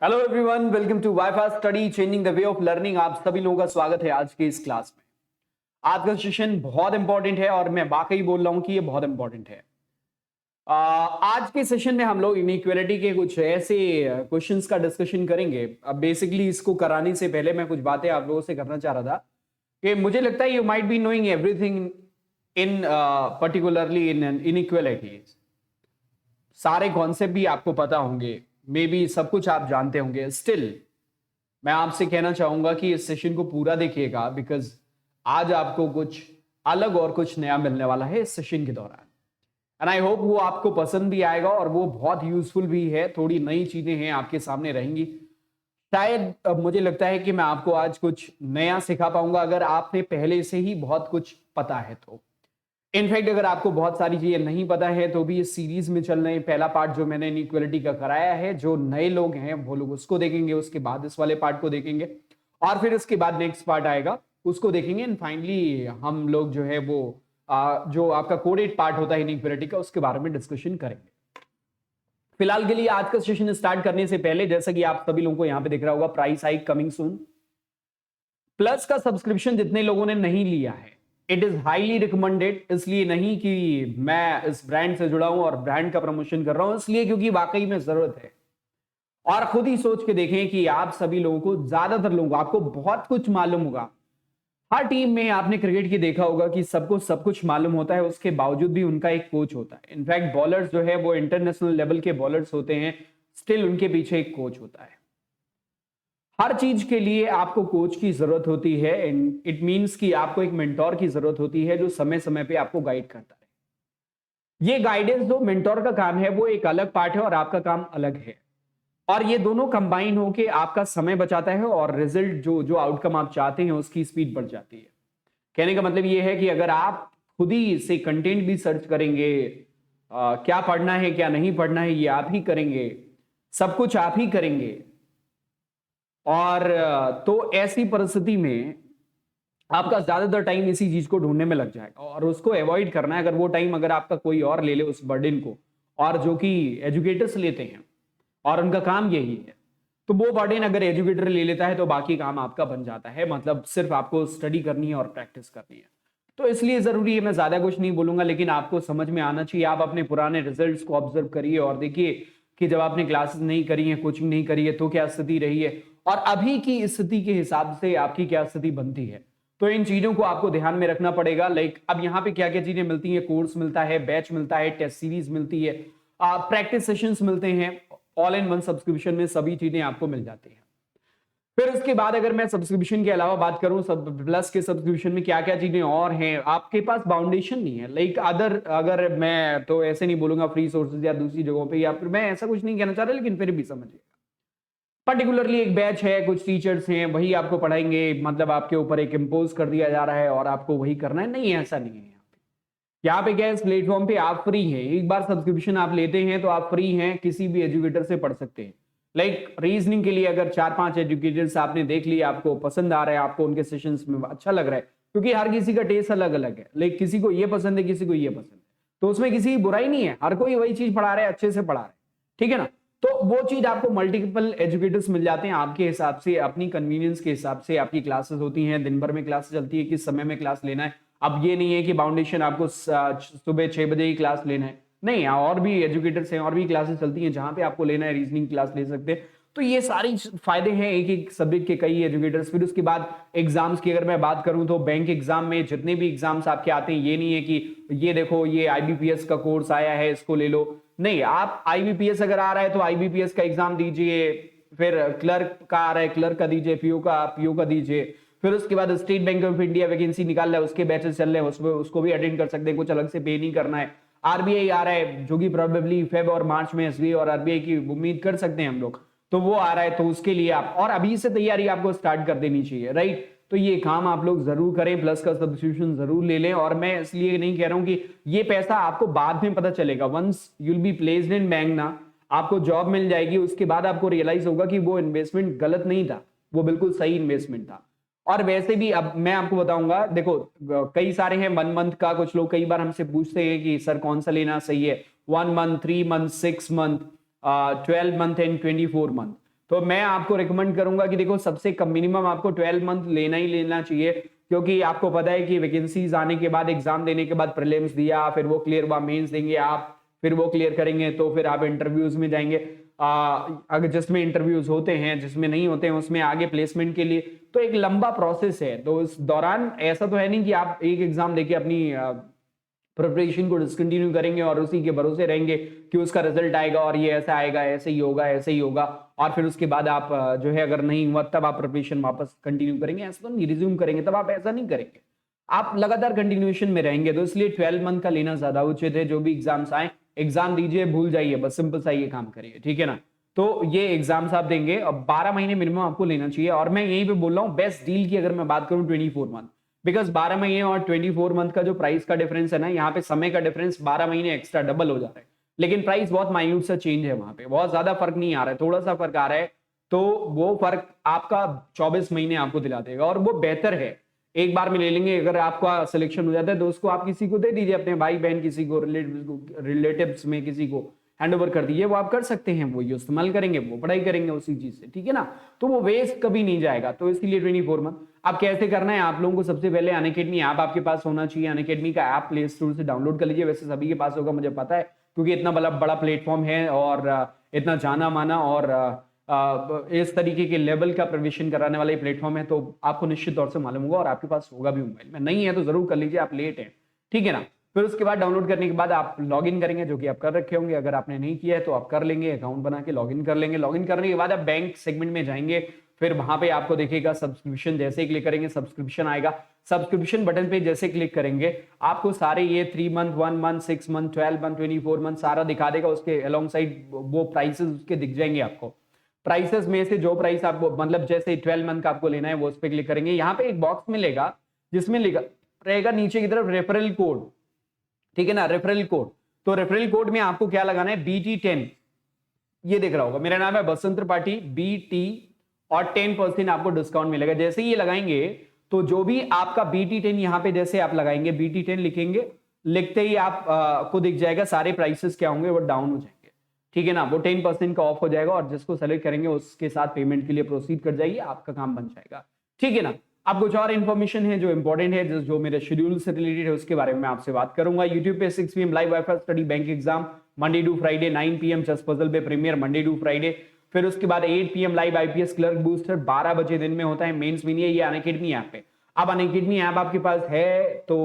Hello everyone, welcome to WiFi study changing the way of learning. आप सभी लोगों का स्वागत है आज के इस क्लास में। आज का सेशन बहुत इंपॉर्टेंट है और मैं वाकई बोल रहा हूं कि ये बहुत इंपॉर्टेंट है। आज के सेशन में हम लोग इनइक्वालिटी के कुछ ऐसे क्वेश्चंस का डिस्कशन करेंगे। अब बेसिकली इसको कराने से पहले मैं कुछ बातें आप लोगों से करना चाह रहा था कि मुझे लगता है you might be knowing everything in particularly in inequalities. सारे कॉन्सेप्ट भी आपको पता होंगे, मे बी सब कुछ आप जानते होंगे। स्टिल मैं आपसे कहना चाहूंगा कि इस सेशन को पूरा देखिएगा, बिकॉज आज आपको कुछ अलग और कुछ नया मिलने वाला है इस सेशन के दौरान। एंड आई होप वो आपको पसंद भी आएगा और वो बहुत यूजफुल भी है। थोड़ी नई चीजें हैं आपके सामने रहेंगी। शायद मुझे लगता है कि मैं आपको आज कुछ नया सिखा पाऊंगा अगर आपने पहले से ही बहुत कुछ पता है तो। इनफैक्ट अगर आपको बहुत सारी चीजें नहीं पता है तो भी इस सीरीज में चल रहे पहला पार्ट जो मैंने इनइक्वालिटी का कराया है, जो नए लोग हैं वो लोग उसको देखेंगे, उसके बाद इस वाले पार्ट को देखेंगे और फिर इसके बाद नेक्स्ट पार्ट आएगा उसको देखेंगे। एंड फाइनली हम लोग जो है वो जो आपका कोडेड पार्ट होता है इनइक्वालिटी का, उसके बारे में डिस्कशन करेंगे। फिलहाल के लिए आज का सेशन स्टार्ट करने से पहले, जैसा कि आप सभी लोगों को यहां पे दिख रहा होगा, price hike coming soon. Plus का सब्सक्रिप्शन जितने लोगों ने नहीं लिया है, इट इज हाईली रिकमेंडेड। इसलिए नहीं कि मैं इस ब्रांड से जुड़ा हूं और ब्रांड का प्रमोशन कर रहा हूं, इसलिए क्योंकि वाकई में जरूरत है। और खुद ही सोच के देखें कि आप सभी लोगों को, ज्यादातर लोगों को, आपको बहुत कुछ मालूम होगा। हर टीम में आपने क्रिकेट की देखा होगा कि सबको सब कुछ मालूम होता है, उसके बावजूद भी उनका एक कोच होता है। इनफैक्ट बॉलर्स जो है वो इंटरनेशनल लेवल के बॉलर्स होते हैं, स्टिल उनके पीछे एक कोच होता है। हर चीज के लिए आपको कोच की जरूरत होती है। इट मींस कि आपको एक मेंटोर की जरूरत होती है जो समय समय पे आपको गाइड करता है। ये गाइडेंस जो मेंटोर का काम है वो एक अलग पार्ट है और आपका काम अलग है। और ये दोनों कंबाइन होके आपका समय बचाता है और रिजल्ट जो आउटकम आप चाहते हैं उसकी स्पीड बढ़ जाती है। कहने का मतलब ये है कि अगर आप खुद ही से कंटेंट भी सर्च करेंगे, क्या पढ़ना है क्या नहीं पढ़ना है ये आप ही करेंगे, सब कुछ आप ही करेंगे, और तो ऐसी परिस्थिति में आपका ज्यादातर टाइम इसी चीज को ढूंढने में लग जाएगा और उसको अवॉइड करना है। अगर वो टाइम अगर आपका कोई और ले ले उस बर्डन को, और जो कि एजुकेटर्स लेते हैं और उनका काम यही है, तो वो बर्डन अगर एजुकेटर ले लेता है तो बाकी काम आपका बन जाता है। मतलब सिर्फ आपको स्टडी करनी है और प्रैक्टिस करनी है। तो इसलिए जरूरी है, मैं ज्यादा कुछ नहीं बोलूंगा, लेकिन आपको समझ में आना चाहिए। आप अपने पुराने रिजल्ट्स को ऑब्जर्व करिए और देखिए कि जब आपने क्लासेस नहीं करी है, कोचिंग नहीं करी है, तो क्या स्थिति रही है और अभी की स्थिति के हिसाब से आपकी क्या स्थिति बनती है। तो इन चीजों को आपको ध्यान में रखना पड़ेगा। लाइक अब यहाँ पे क्या क्या चीजें मिलती है, कोर्स मिलता है, बैच मिलता है, टेस्ट सीरीज मिलती है, प्रैक्टिस सेशंस मिलते हैं, ऑल इन वन सब्सक्रिप्शन में सभी चीजें आपको मिल जाती हैं। फिर उसके बाद अगर मैं सब्सक्रिप्शन के अलावा बात करूं, सब प्लस के सब्सक्रिप्शन में क्या क्या चीजें और हैं, आपके पास बाउंडेशन नहीं है। लाइक अगर मैं तो ऐसे नहीं बोलूंगा फ्री सोर्सेज या दूसरी जगहों पे, या फिर मैं ऐसा कुछ नहीं कहना चाह रहा, लेकिन फिर भी समझिए पर्टिकुलरली एक बैच है, कुछ टीचर्स हैं, वही आपको पढ़ाएंगे। मतलब आपके ऊपर एक इम्पोज कर दिया जा रहा है और आपको वही करना है, नहीं ऐसा नहीं है। यहाँ पे क्या है, इस प्लेटफॉर्म पे आप फ्री हैं। एक बार सब्सक्रिप्शन आप लेते हैं तो आप फ्री हैं, किसी भी एजुकेटर से पढ़ सकते हैं। लाइक रीजनिंग के लिए अगर 4-5 एजुकेटर्स आपने देख लिया, आपको पसंद आ रहा है, आपको उनके सेशंस में अच्छा लग रहा है, क्योंकि हर किसी का टेस्ट अलग अलग है। लाइक किसी को ये पसंद है, किसी को ये पसंद है, तो उसमें किसी की बुराई नहीं है, हर कोई वही चीज पढ़ा रहा है, अच्छे से पढ़ा रहा है, ठीक है ना। तो वो चीज आपको मल्टीपल एजुकेटर्स मिल जाते हैं आपके हिसाब से, अपनी कन्वीनियंस के हिसाब से। आपकी क्लासेस होती हैं, दिन भर में क्लास चलती है, किस समय में क्लास लेना है। अब ये नहीं है कि बाउंडेशन आपको सुबह 6 बजे ही क्लास लेना है, नहीं, और भी एजुकेटर्स हैं, और भी क्लासेस चलती हैं जहां पे आपको लेना है, रीजनिंग क्लास ले सकते हैं। तो ये सारी फायदे हैं एक एक सब्जेक्ट के, कई एजुकेटर्स। फिर उसके बाद एग्जाम्स की अगर मैं बात करूं तो बैंक एग्जाम में जितने भी एग्जाम्स आपके आते हैं, ये नहीं है कि ये देखो ये आईबीपीएस का कोर्स आया है इसको ले लो, नहीं। आप आईबीपीएस अगर आ रहा है तो आईबीपीएस का एग्जाम दीजिए, फिर क्लर्क का आ रहा है क्लर्क का दीजिए, पीओ का दीजिए। फिर उसके बाद state bank of India vacancy निकाल रहा है, उसके बैचेस चल रहे हैं, उसको भी अटेंड कर सकते हैं, कुछ अलग से पे नहीं करना है। आरबीआई आ रहा है जो कि प्रोबेबली फेब और मार्च में एसबीआई और आरबीआई की उम्मीद कर सकते हैं हम लोग, तो वो आ रहा है, तो उसके लिए आप और अभी से तैयारी आपको स्टार्ट कर देनी चाहिए, राइट। तो ये काम आप लोग जरूर करें, प्लस का सब्सक्रिप्शन जरूर ले लें। और मैं इसलिए नहीं कह रहा हूं कि ये पैसा आपको बाद में पता चलेगा, once you'll be placed in bank ना, आपको जॉब मिल जाएगी, उसके बाद आपको रियलाइज होगा कि वो इन्वेस्टमेंट गलत नहीं था, वो बिल्कुल सही इन्वेस्टमेंट था। और वैसे भी अब मैं आपको बताऊंगा, देखो कई सारे हैं 1 मंथ का, कुछ लोग कई बार हमसे पूछते हैं कि सर कौन सा लेना सही है, 1 month, 3 month, 6 month, 12 month and 24 month. तो मैं आपको रिकमेंड करूंगा कि देखो सबसे कम मिनिमम आपको 12 मंथ लेना ही लेना चाहिए, क्योंकि आपको पता है कि वैकेंसीज आने के बाद एग्जाम देने के बाद प्रीलिम्स दिया, फिर वो क्लियर हुआ, मेंस देंगे आप, फिर वो क्लियर करेंगे तो फिर आप इंटरव्यूज में जाएंगे। अगर जिसमें इंटरव्यूज होते हैं, जिसमें नहीं होते हैं, उसमें आगे प्लेसमेंट के लिए तो एक लंबा प्रोसेस है। तो इस दौरान ऐसा तो है नहीं कि आप एक एग्जाम देके अपनी प्रिपरेशन को डिसकंटिन्यू करेंगे और उसी के भरोसे रहेंगे कि उसका रिजल्ट आएगा और ये ऐसा आएगा, ऐसे ही होगा, ऐसे ही होगा, और फिर उसके बाद आप जो है अगर नहीं हुआ तब आप प्रिपरेशन वापस कंटिन्यू करेंगे, ऐसा तो नहीं, रिज्यूम करेंगे, तब आप ऐसा नहीं करेंगे, आप लगातार कंटिन्यूएशन में रहेंगे। तो इसलिए 12 मंथ का लेना ज्यादा उचित है। जो भी एग्जाम्स आए, एग्जाम दीजिए, भूल जाइए, बस सिंपल सा ये काम करिए, ठीक है ना। तो ये एग्जाम्स आप देंगे और 12 महीने मिनिमम आपको लेना चाहिए। और मैं यहीं पे बोल रहा हूँ बेस्ट डील की अगर मैं बात करूँ 24 मंथ, बिकॉज 12 महीने और 24 मंथ का जो प्राइस का डिफरेंस है ना, यहाँ पे समय का डिफरेंस 12 महीने एक्स्ट्रा डबल हो जा रहा है, लेकिन प्राइस बहुत माइन्यूट सा चेंज है, वहां पे बहुत ज्यादा फर्क नहीं आ रहा है, थोड़ा सा फर्क आ रहा है। तो वो फर्क आपका 24 महीने आपको दिला देगा और वो बेहतर है। एक बार में ले लेंगे, अगर आपका सिलेक्शन हो जाता है तो उसको आप किसी को दे दीजिए, अपने भाई बहन किसी को, रिलेटिव्स में किसी को हैंड ओवर कर दीजिए, वो आप कर सकते हैं, वो इस्तेमाल करेंगे, वो पढ़ाई करेंगे उसी चीज से, ठीक है ना। तो वो वेस्ट कभी नहीं जाएगा। तो इसीलिए 24 मंथ। अब कैसे करना है आप लोगों को, सबसे पहले अनअकैडमी ऐप आपके पास होना चाहिए। अनअकैडमी का ऐप प्ले स्टोर से डाउनलोड कर लीजिए, वैसे सभी के पास होगा मुझे पता है, क्योंकि इतना बड़ा प्लेटफॉर्म है और इतना जाना माना और इस तरीके के लेवल का प्रवेशन कराने वाला प्लेटफॉर्म है, तो आपको निश्चित तौर से मालूम होगा और आपके पास होगा भी मोबाइल में। नहीं है तो जरूर कर लीजिए, आप लेट हैं, ठीक है ना। फिर उसके बाद डाउनलोड करने के बाद आप लॉग इन करेंगे, जो कि आप कर रखे होंगे, अगर आपने नहीं किया है तो आप कर लेंगे, अकाउंट बना के लॉग इन कर लेंगे। लॉग इन करने के बाद आप बैंक सेगमेंट में जाएंगे, फिर वहां पे आपको देखेगा सब्सक्रिप्शन, जैसे ही क्लिक करेंगे सब्सक्रिप्शन आएगा। सब्सक्रिप्शन बटन पे जैसे क्लिक करेंगे आपको सारे ये 3 month, 1 month, 6 month, 12 month, 24 month सारा दिखा देगा। उसके अलोंग साइड वो प्राइसेस उसके दिख जाएंगे आपको। प्राइसेस में से जो प्राइस आपको, मतलब जैसे 12 मंथ का आपको लेना है वो उस पर क्लिक करेंगे। यहाँ पे एक बॉक्स मिलेगा जिसमें लिखा रहेगा नीचे की तरफ रेफरल कोड, ठीक है ना, रेफरल कोड। तो रेफरल कोड में आपको क्या लगाना है, BT10, ये देख रहा होगा, मेरा नाम है बसंत त्रिपाठी, BT, और 10% आपको डिस्काउंट मिलेगा। जैसे ही ये लगाएंगे तो जो भी आपका BT10 यहाँ पे जैसे आप लगाएंगे, BT10 लिखेंगे, लिखते ही आप को दिख जाएगा सारे प्राइसेस क्या होंगे, वो डाउन हो जाएंगे, ठीक है ना। वो 10% का ऑफ हो जाएगा और जिसको सेलेक्ट करेंगे उसके साथ पेमेंट के लिए प्रोसीड कर जाइए, आपका काम बन जाएगा, ठीक है ना। अब कुछ और इन्फॉर्मेशन है जो इंपॉर्टेंट है, जो मेरे शेड्यूल से रिलेटेड है, उसके बारे में मैं आपसे बात करूंगा। यूट्यूब पे 6 PM live wifi study bank exam Monday to Friday, 9 PM chess puzzle पे प्रीमियर मंडे टू फ्राइडे। फिर उसके बाद 8 PM live IPS clerk booster 12 बजे दिन में होता है, मेंस में नहीं है, ये अनअकैडमी ऐप पे। अब अनअकैडमी ऐप आपके पास है तो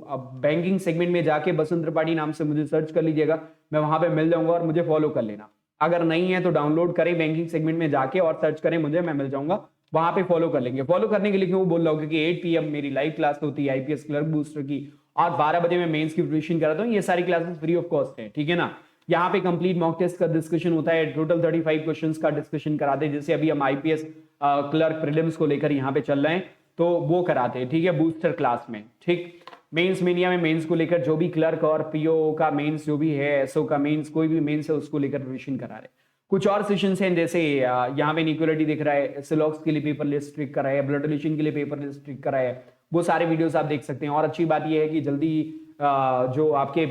अब बैंकिंग सेगमेंट में जाके बसंत त्रिपाठी नाम से मुझे सर्च कर लीजिएगा, मैं वहां पे मिल जाऊंगा और मुझे फॉलो कर लेना। अगर नहीं है तो डाउनलोड करें बैंकिंग सेगमेंट में जाके और सर्च करें मुझे, मैं मिल जाऊंगा, वहां पे फॉलो कर लेंगे। फॉलो करने के लिए क्यों बोल रहा हूँ, क्योंकि 8 PM मेरी लाइव क्लास होती है IPS क्लर्क बूस्टर की, और 12 बजे मैं मेंस की प्रिपरेशन कराता हूँ। ये सारी क्लासेस फ्री ऑफ कॉस्ट है, ठीक है ना। यहाँ पे कंप्लीट मॉक टेस्ट का डिस्कशन होता है, टोटल 35 क्वेश्चंस का डिस्कशन कराते हैं, जैसे अभी हम IPS क्लर्क प्रीलिम्स को लेकर यहाँ पे चल रहे हैं तो वो कराते हैं, ठीक है, बूस्टर क्लास में। ठीक, मेंस मीडिया में मेंस को लेकर जो भी क्लर्क और PO का मेंस जो भी है, SO का मेंस, कोई भी मेंस है उसको लेकर रिविजन करा रहे। कुछ और सेशंस हैं, जैसे यहाँ पे इनइक्वालिटी दिख रहा है, सिलॉक्स के लिए पेपर लिस्ट ट्रिक करा है, ब्लड रिलेशन के लिए पेपर लिस्ट ट्रिक करा है, वो सारे वीडियोस आप देख सकते हैं। और अच्छी बात यह है कि जल्दी जो आपके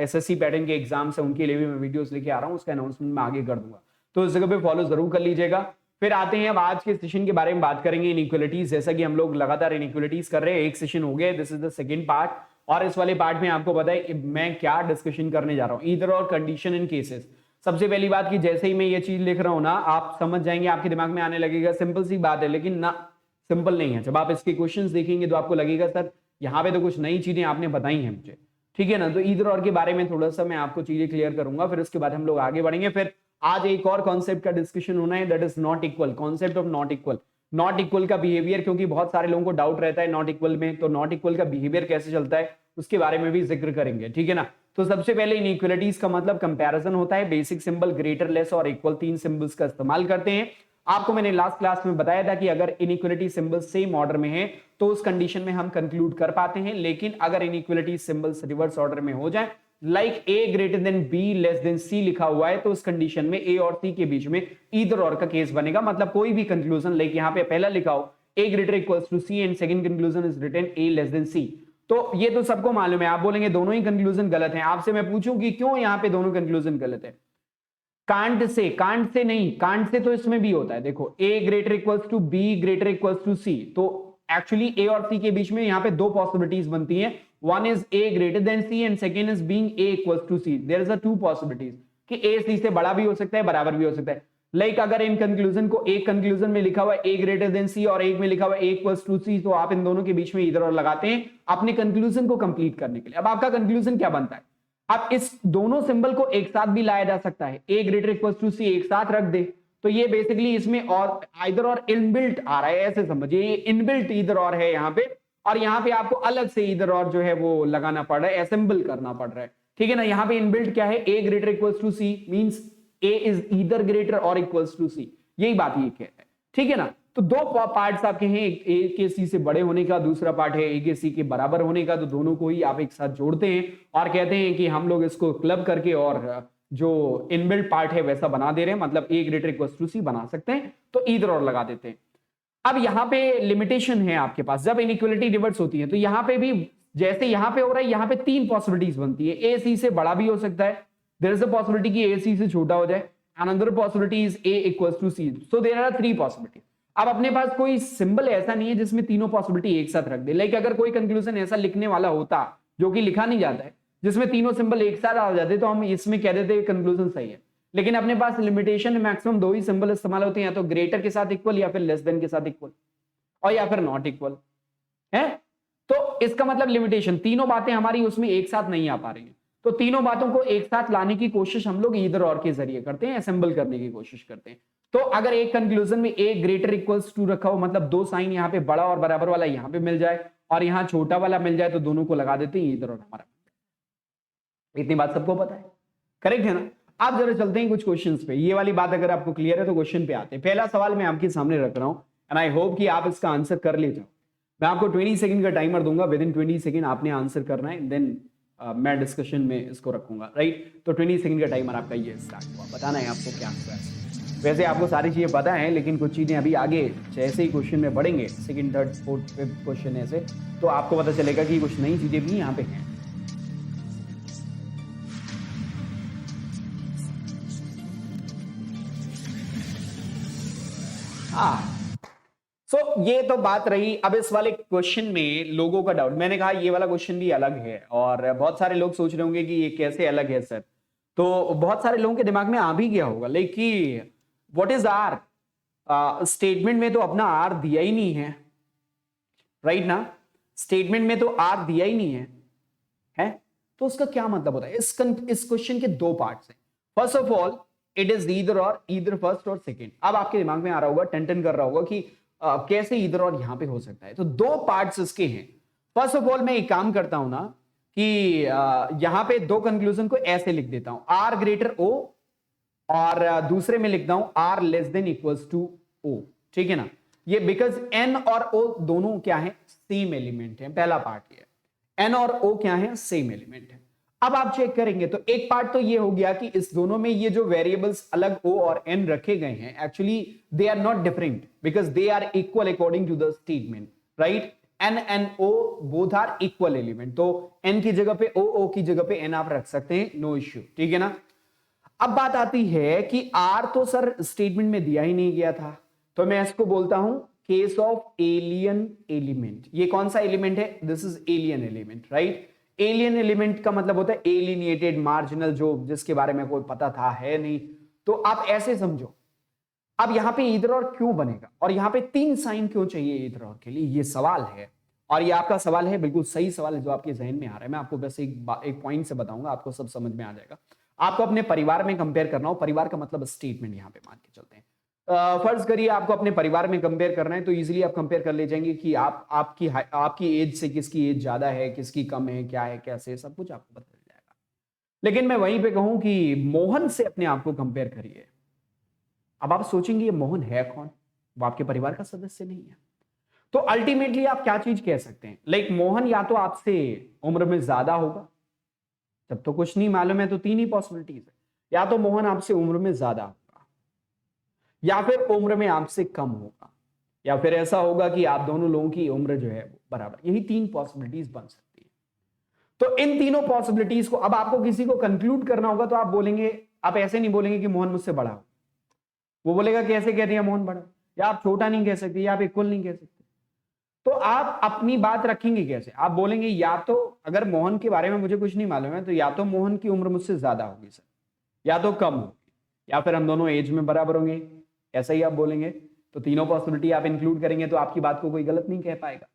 SSC पैटर्न के एग्जाम्स हैं उनके लिए भी मैं वीडियोस लेके आ रहा हूँ, उसका अनाउंसमेंट मैं आगे कर दूंगा, तो इस जगह पे फॉलो जरूर कर लीजिएगा। फिर आते हैं अब आज के सेशन के बारे में बात करेंगे, इनइक्वालिटीज। जैसा कि हम लोग लगातार इनइक्वालिटीज कर रहे हैं, एक सेशन हो गया, this is the second part, और इस वाले पार्ट में आपको पता है कि मैं क्या डिस्कशन करने जा रहा हूँ, ईदर और कंडीशन इन केसेस। सबसे पहली बात कि जैसे ही मैं ये चीज लिख रहा हूं ना, आप समझ जाएंगे, आपके दिमाग में आने लगेगा, सिंपल सी बात है, लेकिन ना सिंपल नहीं है। जब आप इसके क्वेश्चंस देखेंगे तो आपको लगेगा सर यहाँ पे तो कुछ नई चीजें आपने बताई हैं मुझे, ठीक है ना। तो ईदर और के बारे में थोड़ा सा मैं आपको चीजें क्लियर करूंगा, फिर उसके बाद हम लोग आगे बढ़ेंगे। फिर आज एक और कॉन्सेप्ट का डिस्कशन होना है, that is not equal, concept of not equal. Not equal का बिहेवियर, क्योंकि बहुत सारे लोगों को डाउट रहता है नॉट इक्वल में, तो नॉट इक्वल का बिहेवियर कैसे चलता है उसके बारे में भी जिक्र करेंगे, ठीक है ना। तो सबसे पहले इनइक्वालिटीज का मतलब कंपैरिजन होता है, basic symbol, greater, less or equal, 3 symbols का इस्तेमाल करते हैं। आपको मैंने लास्ट क्लास में बताया था कि अगर इनइक्वालिटी सिंबल सेम ऑर्डर में है तो उस कंडीशन में हम कंक्लूड कर पाते हैं, लेकिन अगर इनइक्वालिटी सिंबल्स रिवर्स ऑर्डर में हो जाए, like A greater than B less than C लिखा हुआ है, तो उस कंडीशन में A और C के बीच में ईदर और का केस बनेगा। मतलब कोई भी कंक्लूजन, लाइक यहाँ पे पहला लिखा हो A greater equals to C and second conclusion is written A less than C, तो ये तो सबको मालूम है। आप बोलेंगे दोनों ही कंक्लूजन गलत हैं, आपसे मैं पूछूं कि क्यों यहाँ पे दोनों कंक्लूजन गलत है, कांट से नहीं, कांट से तो इसमें भी होता है। देखो A greater equals to B greater equals to C, तो एक्चुअली ए और सी के बीच में यहां पे दो पॉसिबिलिटीज बनती हैं, one is A greater than C and second is being A equals to C. There is a two possibilities कि ए सी से बड़ा भी हो सकता है, बराबर भी हो सकता है। लाइक अगर इन कंक्लूजन को, एक कंक्लूजन में लिखा हुआ है ए ग्रेटर देन सी और एक में लिखा हुआ है ए इक्वल्स टू सी, तो आप इन दोनों के बीच में इधर और लगाते हैं अपने कंक्लूजन को कंप्लीट करने के लिए। अब आपका कंक्लूजन क्या बनता है? अब इस दोनों सिंबल को एक साथ भी लाया जा सकता है, ए ग्रेटर इक्वल्स टू सी एक साथ रख दे, तो ये बेसिकली इसमें और आइदर और इनबिल्ट आ रहा है, ऐसे समझिए ये इनबिल्ट इधर और है यहाँ पे, और यहाँ पे आपको अलग से इधर और जो है वो लगाना पड़ रहा है, असेंबल करना पड़ रहा है, ठीक है ना। यहाँ पे इनबिल्ट क्या है? A greater equals to C means A is either greater or equals to C, यही बात ये कहता है, ठीक है ना। तो दो पार्ट्स आपके हैं, एक ए के सी से बड़े होने का, दूसरा पार्ट है ए के सी के बराबर होने का, तो दोनों को ही आप एक साथ जोड़ते हैं और कहते हैं कि हम लोग इसको क्लब करके और जो इनबिल्ट पार्ट है वैसा बना दे रहे हैं, मतलब ए ग्रेटर इक्वल्स टू सी बना सकते हैं, तो ईदर और लगा देते हैं। अब यहाँ पे लिमिटेशन है आपके पास, जब इनइक्वालिटी रिवर्स होती है तो यहाँ पे भी जैसे यहाँ पे हो रहा है, यहाँ पे तीन पॉसिबिलिटीज बनती है, ए सी से बड़ा भी हो सकता है, देयर इज अ पॉसिबिलिटी कि ए सी से छोटा हो जाए, another possibility is A equals to C, so there are three possibility. अब अपने पास कोई सिंबल ऐसा नहीं है जिसमें तीनों पॉसिबिलिटी एक साथ रख दे, लाइक अगर कोई कंक्लूजन ऐसा लिखने वाला होता जो कि लिखा नहीं जाता है, जिसमें तीनों सिंबल एक साथ आ जाते, तो हम इसमें कह देते कंक्लूजन सही है। लेकिन अपने पास लिमिटेशन मैक्सिमम दो ही सिंबल इस्तेमाल होते हैं, या तो ग्रेटर के साथ इक्वल या फिर लेस देन के साथ इक्वल, और या फिर नॉट इक्वल है। तो इसका मतलब लिमिटेशन, तीनों बातें हमारी उसमें एक साथ नहीं आ पा रही हैं, तो तीनों बातों को एक साथ लाने की कोशिश हम लोग ईदर और के जरिए करते हैं, असेंबल करने की कोशिश करते हैं। तो अगर एक कंक्लूजन में ए ग्रेटर इक्वल्स टू रखा हो, मतलब दो साइन यहाँ पे बड़ा और बराबर वाला यहाँ पे मिल जाए और यहाँ छोटा वाला मिल जाए, तो दोनों को लगा देते हैं ईदर और हमारा। इतनी बात सबको पता है, करेक्ट है ना। आप जरा चलते हैं कुछ क्वेश्चंस पे, ये वाली बात अगर आपको क्लियर है तो क्वेश्चन पे आते हैं। पहला सवाल मैं आपके सामने रख रहा हूं एंड आई होप कि आप इसका आंसर कर लेते हो। मैं आपको 20 सेकंड का टाइमर दूंगा, विद इन 20 सेकंड आपने आंसर करना है, देन मैं डिस्कशन में इसको रखूंगा, राइट। तो 20 सेकंड का टाइमर आपका ये स्टार्ट हुआ, बताना है आपको क्या हुआ है। वैसे आपको सारी चीजें पता है, लेकिन कुछ चीजें अभी आगे जैसे ही क्वेश्चन में बढ़ेंगे, second third fourth fifth question ऐसे, तो आपको पता चलेगा कि कुछ नई चीजें भी यहाँ पे हैं। सो ये तो बात रही। अब इस वाले क्वेश्चन में लोगों का डाउट, मैंने कहा ये वाला क्वेश्चन भी अलग है, और बहुत सारे लोग सोच रहे होंगे कि ये कैसे अलग है सर। तो बहुत सारे लोगों के दिमाग में आ भी गया होगा, लाइक कि व्हाट इज आर, स्टेटमेंट में तो अपना आर दिया ही नहीं है, राइट ना। स्टेटमेंट में तो आर दिया ही नहीं है, तो उसका क्या मतलब होता है? इस क्वेश्चन के दो पार्ट्स हैं। First of all it is either और, ईदर फर्स्ट और सेकेंड। अब आपके दिमाग में आ रहा होगा, टन कर रहा होगा कि कैसे ईदर और यहां पे हो सकता है। तो दो पार्ट्स इसके हैं। फर्स्ट ऑफ ऑल मैं एक काम करता हूं ना कि यहां पे दो कंक्लूजन को ऐसे लिख देता हूं, आर ग्रेटर ओ, और दूसरे में लिखता हूं R less than equals to O, ठीक है ना। ये बिकॉज एन और ओ दोनों क्या है? सेम एलिमेंट है। पहला पार्ट ये, एन और ओ क्या है? सेम एलिमेंट है। अब आप चेक करेंगे तो एक पार्ट तो ये हो गया कि इस दोनों में ये जो वेरिएबल्स अलग ओ और एन रखे गए हैं, actually they are not different because they are equal according to the statement, right. N and O both are equal element, तो एन की जगह पे ओ की जगह पे एन आप रख सकते हैं, नो इश्यू, ठीक है ना। अब बात आती है कि आर तो सर स्टेटमेंट में दिया ही नहीं गया था, तो मैं इसको बोलता हूं केस ऑफ एलियन एलिमेंट। ये कौन सा एलिमेंट है? This is alien element, right. Alien element का मतलब होता है एलिनिएटेड, मार्जिनल, जो जिसके बारे में कोई पता था है नहीं। तो आप ऐसे समझो, अब यहां पे इधर और क्यों बनेगा, और यहां पे तीन साइन क्यों चाहिए इधर और के लिए, ये सवाल है। और ये आपका सवाल है, बिल्कुल सही सवाल है जो आपके जहन में आ रहा है। मैं आपको बस एक पॉइंट से बताऊंगा, आपको सब समझ में आ जाएगा। आपको अपने परिवार में कंपेयर करना हो, परिवार का मतलब स्टेटमेंट यहां पे मान के चलते हैं। फर्ज करिए आपको अपने परिवार में कंपेयर करना है, तो इजीली आप कंपेयर कर ले जाएंगे कि आपकी एज से किसकी एज ज्यादा है, किसकी कम है, क्या है, कैसे, सब कुछ आपको पता चल जाएगा। लेकिन मैं वहीं पे कहूं कि मोहन से अपने आप को कंपेयर करिए। अब आप सोचेंगे ये मोहन है कौन? वो आपके परिवार का सदस्य नहीं है। तो अल्टीमेटली आप क्या चीज कह सकते हैं, लाइक मोहन या तो आपसे उम्र में ज्यादा होगा, जब तो कुछ नहीं मालूम है तो तीन ही पॉसिबिलिटीज है, या तो मोहन आपसे उम्र में ज्यादा होगा, या फिर उम्र में आपसे कम होगा, या फिर ऐसा होगा कि आप दोनों लोगों की उम्र जो है वो बराबर। यही तीन पॉसिबिलिटीज बन सकती है। तो इन तीनों पॉसिबिलिटीज को अब आपको किसी को कंक्लूड करना होगा, तो आप बोलेंगे आप ऐसे नहीं बोलेंगे कि मोहन मुझसे बड़ा हो, वो बोलेगा कैसे कह रही है मोहन बड़ा, या आप छोटा नहीं कह सकते, या आप इक्वल नहीं कह सकते। तो आप अपनी बात रखेंगे कैसे? आप बोलेंगे या तो अगर मोहन के बारे में मुझे कुछ नहीं मालूम है तो या तो मोहन की उम्र मुझसे ज्यादा होगी सर, या तो कम होगी, या फिर हम दोनों एज में बराबर होंगे, ऐसा ही आप बोलेंगे। तो तीनों पॉसिबिलिटी आप इंक्लूड करेंगे तो आपकी बात को कोई गलत नहीं कह पाएगा।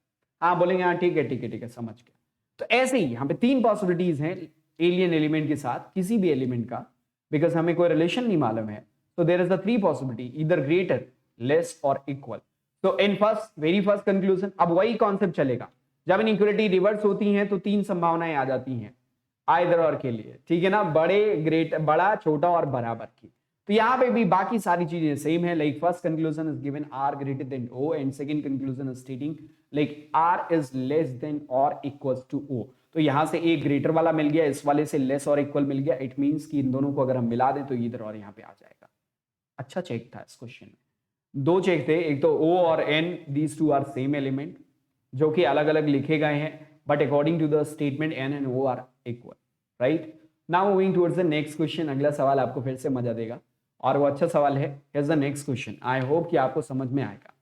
हाँ बोलेंगे हाँ ठीक है ठीक है ठीक है समझ गया। तो ऐसे ही यहाँ पे तीन पॉसिबिलिटीज हैं एलियन एलिमेंट के साथ किसी भी एलिमेंट का, बिकॉज हमें कोई रिलेशन नहीं मालूम है। तो there is the three possibility, either greater, less or equal. तो इन वेरी फर्स्ट कंक्लूजन अब वही कॉन्सेप्ट चलेगा, जब इनइक्वालिटी रिवर्स होती हैं तो तीन संभावनाएं आ जाती हैं आइदर और के लिए, ठीक है ना, बड़े ग्रेट, बड़ा छोटा और बराबर की। तो यहां पे भी बाकी सारी चीजें सेम है, like first conclusion is given R greater than O and second conclusion is stating like R is less than or equals to O. तो यहां से एक ग्रेटर वाला मिल गया, इस वाले से लेस और इक्वल मिल गया, इट मींस कि इन दोनों को अगर हम मिला दें तो इधर और यहां पे आ जाएगा। अच्छा चेक था इस क्वेश्चन में, दो चेक थे, एक तो ओ और N, these two are same element जो कि अलग अलग लिखे गए हैं, but according to the statement N and O are equal, right. Now moving towards the next question, अगला सवाल आपको फिर से मजा देगा और वो अच्छा सवाल है। Here's the next question, I hope कि आपको समझ में आएगा,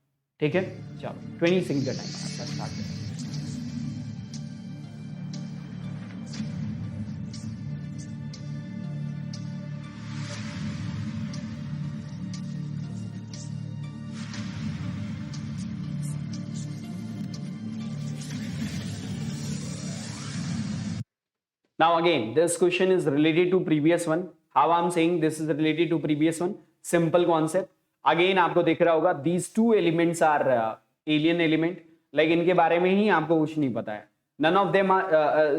ठीक है। चलो 20 सेकंड का टाइम आपका स्टार्ट करें। Now again, this question is related to previous one. How I'm saying this is related to previous one? Simple concept. Again आपको दिख रहा होगा these two elements are alien element. Like इनके बारे में ही आपको कुछ नहीं पता है. None of them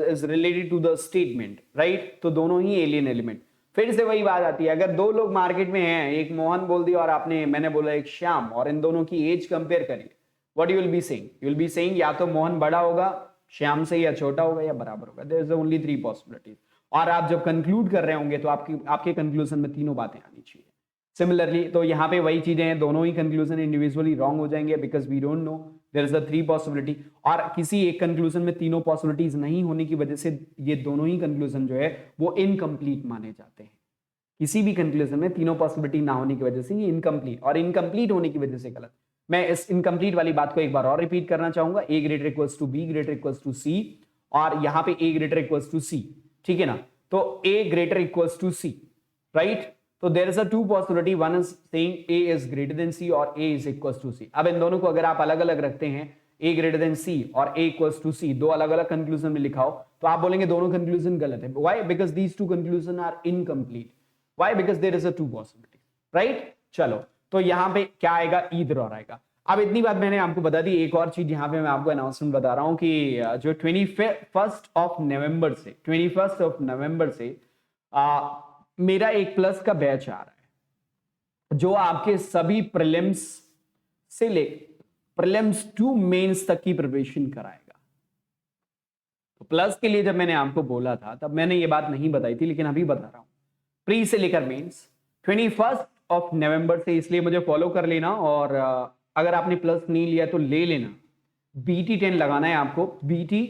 is related to the statement, right? तो दोनों ही alien element. फिर से वही बात आती है, अगर दो लोग मार्केट में हैं, एक मोहन बोल दिया और मैंने बोला एक श्याम, और इन दोनों की एज कंपेयर करिए, what you will be saying? You will be saying या तो मोहन बड़ा होगा श्याम से, या छोटा होगा, या बराबर होगा। There is only three possibilities. और आप जब कंक्लूड कर रहे होंगे तो आपके कंक्लूजन में तीनों बातें आनी चाहिए। सिमिलरली तो यहाँ पे वही चीजें हैं, दोनों ही कंक्लूजन इंडिविजुअली रॉन्ग हो जाएंगे because we don't know, there is the three possibility. और किसी एक कंक्लूजन में तीनों पॉसिबिलिटीज नहीं होने की वजह से ये दोनों ही कंक्लूजन जो है वो इनकम्प्लीट माने जाते हैं। किसी भी कंक्लूजन में तीनों पॉसिबिलिटी ना होने की वजह से ये इनकम्प्लीट, और इनकम्प्लीट होने की वजह से गलत। मैं इस इनकम्प्लीट वाली बात को एक बार और रिपीट करना चाहूंगा, A greater equals to B greater equals to C, और यहां पे A greater equals to C, ठीक है ना। तो A greater equals to C, right. तो there is a two possibility, one is saying A is greater than C or A is equals to C. अब इन दोनों को अगर आप अलग अलग रखते हैं, ए greater than C or A equals to सी, दो अलग अलग कंक्लूजन में लिखा हो, तो आप बोलेंगे दोनों कंक्लूजन गलत है। Why? Because these two conclusion are incomplete. Why? Because there is a two possibility, right. चलो तो यहां पे क्या आएगा? ईदर और आएगा। अब इतनी बात मैंने आपको बता दी। एक और चीज यहाँ पे मैं आपको अनाउंसमेंट बता रहा हूँ कि जो 21 नवंबर से 21 नवंबर से मेरा एक प्लस का बैच आ रहा है जो आपके सभी प्रीलिम्स से ले प्रीलिम्स टू मेंस तक की प्रिपरेशन कराएगा। तो प्लस के लिए जब मैंने आपको बोला था तब मैंने ये बात नहीं बताई थी, लेकिन अभी बता रहा हूं। प्री से लेकर मेंस 21 नवंबर से, इसलिए मुझे फॉलो कर लेना। और अगर आपने प्लस नहीं लिया तो ले लेना, BT 10 लगाना है आपको, BT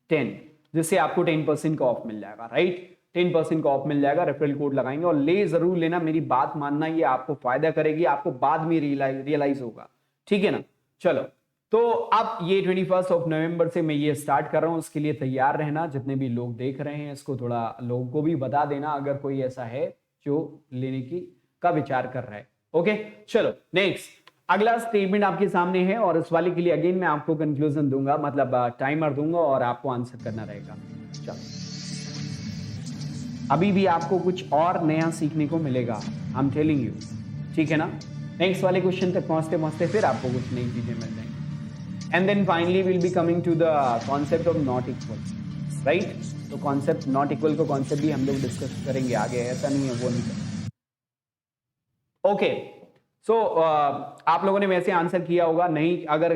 10, जिससे आपको 10% का ऑफ मिल जाएगा, राइट। 10% का ऑफ मिल जाएगा, रेफरल कोड लगाएंगे, और ले जरूर लेना, मेरी बात मानना, ये आपको फायदा करेगी, आपको बाद में रियलाइज होगा, ठीक है ना। चलो तो अब ये 21 नवंबर से मैं ये स्टार्ट कर रहा हूं, उसके लिए तैयार रहना। जितने भी लोग देख रहे हैं इसको थोड़ा लोगों को भी बता देना अगर कोई ऐसा है जो लेने की का विचार कर रहा है। ओके चलो नेक्स्ट, अगला स्टेटमेंट आपके सामने है, और इस वाले के लिए अगेन मैं आपको कंक्लूजन दूंगा, मतलब टाइमर दूंगा, और आपको आंसर करना रहेगा। चलो अभी भी आपको कुछ और नया सीखने को मिलेगा, आई एम टेलिंग यू, ठीक है ना। नेक्स्ट वाले क्वेश्चन तक पहुंचते पहुंचते फिर आपको कुछ नई चीजें मिल जाएंगी। And then finally will be coming to the concept of not equal, right. तो कॉन्सेप्ट नॉट इक्वल को कॉन्सेप्ट भी हम लोग डिस्कस करेंगे आगे, ऐसा नहीं है वो नहीं करेंगे। ओके सो आप लोगों ने वैसे आंसर किया होगा, नहीं अगर